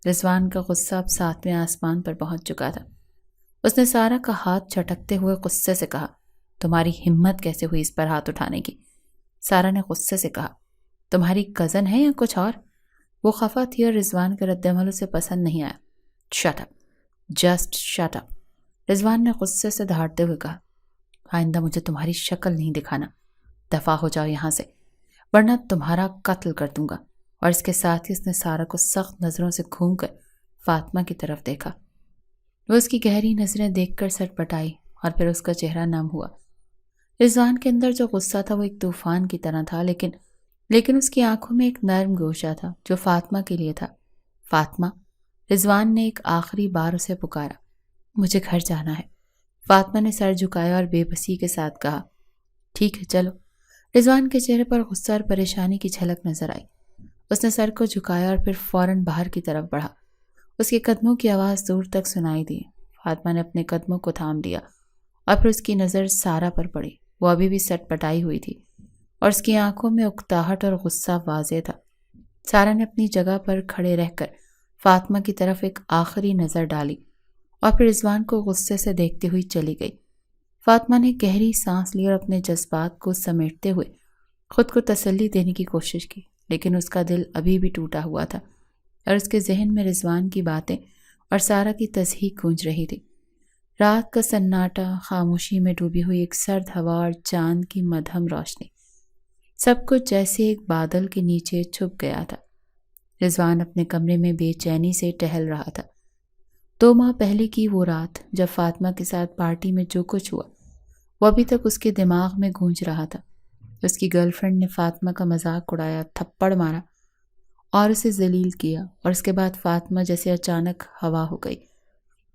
Speaker 1: رضوان کا غصہ اب ساتویں آسمان پر پہنچ چکا تھا۔ اس نے سارا کا ہاتھ جھٹکتے ہوئے غصے سے کہا، تمہاری ہمت کیسے ہوئی اس پر ہاتھ اٹھانے کی؟ سارا نے غصے سے کہا، تمہاری کزن ہے یا کچھ اور؟ وہ خفا تھی اور رضوان کا رد عمل اسے پسند نہیں آیا۔ Shut up, just shut up, Rizwan نے غصے سے دھاڑتے ہوئے کہا، آئندہ مجھے تمہاری شکل نہیں دکھانا، دفع ہو جاؤ یہاں سے ورنہ تمہارا قتل کر دوں گا۔ اور اس کے ساتھ ہی اس نے سارا کو سخت نظروں سے گھوم کر فاطمہ کی طرف دیکھا۔ وہ اس کی گہری نظریں دیکھ کر سٹ پٹائی اور پھر اس کا چہرہ نم ہوا۔ رضوان کے اندر جو غصہ تھا وہ ایک طوفان کی طرح تھا، لیکن اس کی آنکھوں میں ایک نرم گوشہ تھا جو فاطمہ کے لیے تھا۔ فاطمہ، رضوان نے ایک آخری بار اسے پکارا۔ مجھے گھر جانا ہے، فاطمہ نے سر جھکایا اور بے بسی کے ساتھ کہا۔ ٹھیک ہے چلو۔ رضوان کے چہرے پر غصہ اور پریشانی کی جھلک نظر آئی۔ اس نے سر کو جھکایا اور پھر فوراً باہر کی طرف بڑھا۔ اس کے قدموں کی آواز دور تک سنائی دی۔ فاطمہ نے اپنے قدموں کو تھام لیا اور پھر اس کی نظر سارا پر پڑی۔ وہ ابھی بھی سٹ پٹائی ہوئی تھی اور اس کی آنکھوں میں اکتاہٹ اور غصہ واضح تھا۔ سارا نے اپنی جگہ پر کھڑے رہ کر فاطمہ کی طرف ایک آخری نظر ڈالی اور پھر رضوان کو غصے سے دیکھتے ہوئی چلی گئی۔ فاطمہ نے گہری سانس لی اور اپنے جذبات کو سمیٹتے ہوئے خود کو تسلی دینے کی کوشش کی، لیکن اس کا دل ابھی بھی ٹوٹا ہوا تھا اور اس کے ذہن میں رضوان کی باتیں اور سارا کی تضحیک گونج رہی تھی۔ رات کا سناٹا، خاموشی میں ڈوبی ہوئی ایک سرد ہوا اور چاند کی مدھم روشنی، سب کچھ جیسے ایک بادل کے نیچے چھپ گیا تھا۔ رضوان اپنے کمرے میں بے چینی سے ٹہل رہا تھا۔ 2 ماہ پہلے کی وہ رات جب فاطمہ کے ساتھ پارٹی میں جو کچھ ہوا وہ ابھی تک اس کے دماغ میں گونج رہا تھا۔ اس کی گرل فرینڈ نے فاطمہ کا مذاق اڑایا، تھپڑ مارا اور اسے ذلیل کیا، اور اس کے بعد فاطمہ جیسے اچانک ہوا ہو گئی۔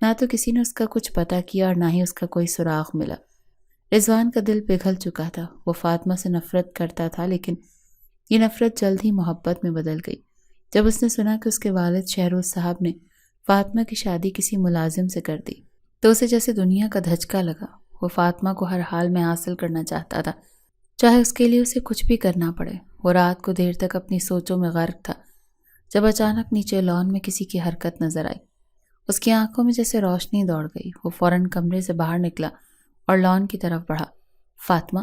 Speaker 1: نہ تو کسی نے اس کا کچھ پتہ کیا اور نہ ہی اس کا کوئی سراغ ملا۔ رضوان کا دل پگھل چکا تھا۔ وہ فاطمہ سے نفرت کرتا تھا، لیکن یہ نفرت جلد ہی محبت میں بدل گئی جب اس نے سنا کہ اس کے والد شہروز صاحب نے فاطمہ کی شادی کسی ملازم سے کر دی تو اسے جیسے دنیا کا دھچکا لگا۔ وہ فاطمہ کو ہر حال میں حاصل کرنا چاہتا تھا، چاہے اس کے لیے اسے کچھ بھی کرنا پڑے۔ وہ رات کو دیر تک اپنی سوچوں میں غرق تھا جب اچانک نیچے لان میں کسی کی حرکت نظر آئی۔ اس کی آنکھوں میں جیسے روشنی دوڑ گئی۔ وہ فوراً کمرے سے باہر نکلا اور لان کی طرف بڑھا۔ فاطمہ،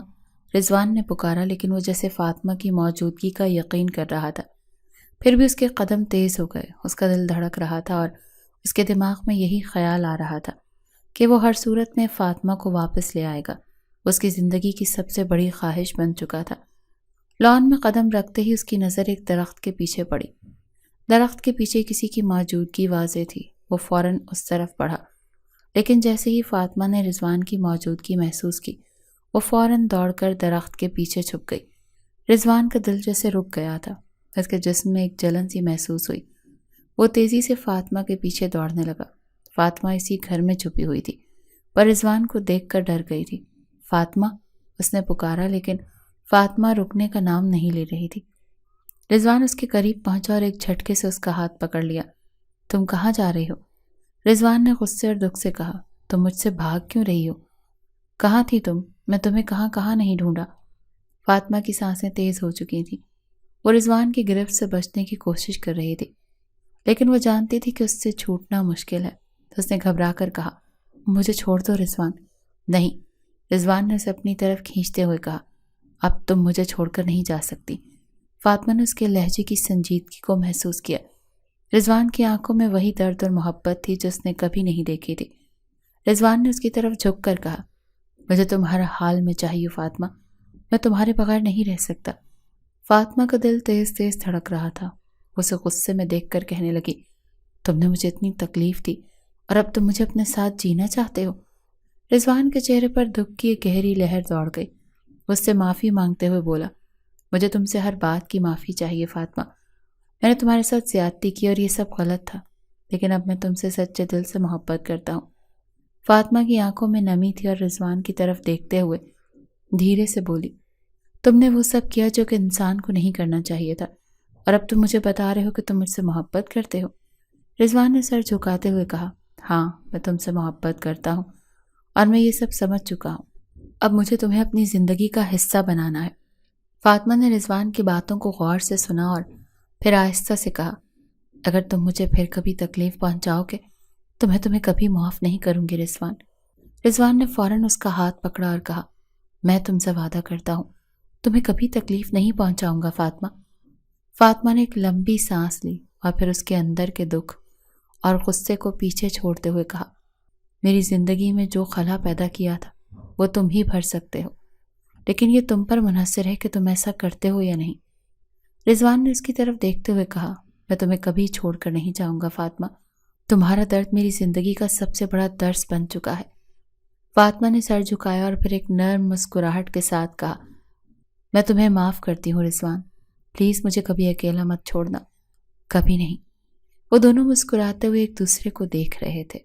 Speaker 1: رضوان نے پکارا، لیکن وہ جیسے فاطمہ کی موجودگی کا یقین کر رہا تھا۔ پھر بھی اس کے قدم تیز ہو گئے۔ اس کا دل دھڑک رہا تھا اور اس کے دماغ میں یہی خیال آ رہا تھا، کہ وہ ہر صورت میں فاطمہ کو واپس لے آئے گا، اس کی زندگی کی سب سے بڑی خواہش بن چکا تھا۔ لان میں قدم رکھتے ہی اس کی نظر ایک درخت کے پیچھے پڑی۔ درخت کے پیچھے کسی کی موجودگی واضح تھی۔ وہ فوراً اس طرف بڑھا، لیکن جیسے ہی فاطمہ نے رضوان کی موجودگی محسوس کی، وہ فوراً دوڑ کر درخت کے پیچھے چھپ گئی۔ رضوان کا دل جیسے رک گیا تھا، اس کے جسم میں ایک جلن سی محسوس ہوئی۔ وہ تیزی سے فاطمہ کے پیچھے دوڑنے لگا۔ فاطمہ اسی گھر میں چھپی ہوئی تھی، پر رضوان کو دیکھ کر ڈر گئی تھی۔ فاطمہ، اس نے پکارا، لیکن فاطمہ رکنے کا نام نہیں لے رہی تھی۔ رضوان اس کے قریب پہنچا اور ایک جھٹکے سے اس کا ہاتھ پکڑ لیا۔ تم کہاں جا رہی ہو؟ رضوان نے غصے اور دکھ سے کہا۔ تم مجھ سے بھاگ کیوں رہی ہو؟ کہاں تھی تم؟ میں تمہیں کہاں کہاں نہیں ڈھونڈا۔ فاطمہ کی سانسیں تیز ہو چکی تھیں۔ وہ رضوان کی گرفت سے بچنے کی کوشش کر رہی تھی، لیکن وہ جانتی تھی کہ اس سے چھوٹنا مشکل ہے۔ تو اس نے گھبرا کر کہا، مجھے چھوڑ دو رضوان۔ نہیں، رضوان نے اسے اپنی طرف کھینچتے ہوئے کہا، اب تم مجھے چھوڑ کر نہیں جا سکتی۔ فاطمہ نے اس کے لہجے کی سنجیدگی کو محسوس کیا۔ رضوان کی آنکھوں میں وہی درد اور محبت تھی جو اس نے کبھی نہیں دیکھی تھی۔ رضوان نے اس کی طرف جھک کر کہا، مجھے تم ہر حال میں چاہیے فاطمہ، میں تمہارے بغیر نہیں رہ سکتا۔ فاطمہ کا دل تیز تیز دھڑک رہا تھا۔ اسے غصے میں دیکھ کر کہنے لگی، تم نے مجھے اتنی تکلیف دی اور اب تم مجھے اپنے ساتھ جینا چاہتے ہو؟ رضوان کے چہرے پر دکھ کی ایک گہری لہر دوڑ گئی۔ اس سے معافی مانگتے ہوئے بولا، مجھے تم سے ہر بات کی معافی چاہیے فاطمہ۔ میں نے تمہارے ساتھ زیادتی کی اور یہ سب غلط تھا، لیکن اب میں تم سے سچے دل سے محبت کرتا ہوں۔ فاطمہ کی آنکھوں میں نمی تھی اور رضوان کی طرف دیکھتے ہوئے دھیرے سے بولی، تم نے وہ سب کیا جو کہ انسان کو نہیں کرنا چاہیے تھا، اور اب تم مجھے بتا رہے ہو کہ تم مجھ سے محبت کرتے ہو۔ رضوان نے سر جھکاتے ہوئے کہا، ہاں، میں تم سے محبت کرتا ہوں اور میں یہ سب سمجھ چکا ہوں۔ اب مجھے تمہیں اپنی زندگی کا حصہ بنانا ہے۔ فاطمہ نے رضوان کی باتوں کو غور سے سنا اور پھر آہستہ سے کہا، اگر تم مجھے پھر کبھی تکلیف پہنچاؤ گے تو میں تمہیں کبھی معاف نہیں کروں گی رضوان۔ رضوان نے فوراً اس کا ہاتھ پکڑا اور کہا، میں تم سے وعدہ کرتا ہوں تمہیں کبھی تکلیف نہیں پہنچاؤں گا فاطمہ۔ فاطمہ نے ایک لمبی سانس لی اور پھر اس کے اندر کے دکھ اور غصے کو پیچھے چھوڑتے ہوئے کہا، میری زندگی میں جو خلا پیدا کیا تھا وہ تم ہی بھر سکتے ہو، لیکن یہ تم پر منحصر ہے کہ تم ایسا کرتے ہو یا نہیں۔ رضوان نے اس کی طرف دیکھتے ہوئے کہا، میں تمہیں کبھی چھوڑ کر نہیں جاؤں گا فاطمہ، تمہارا درد میری زندگی کا سب سے بڑا درس بن چکا ہے۔ فاطمہ نے سر جھکایا اور پھر ایک نرم مسکراہٹ کے ساتھ کہا، میں تمہیں معاف کرتی ہوں رضوان، پلیز مجھے کبھی اکیلا مت چھوڑنا، کبھی نہیں۔ وہ دونوں مسکراتے ہوئے ایک دوسرے کو دیکھ رہے تھے۔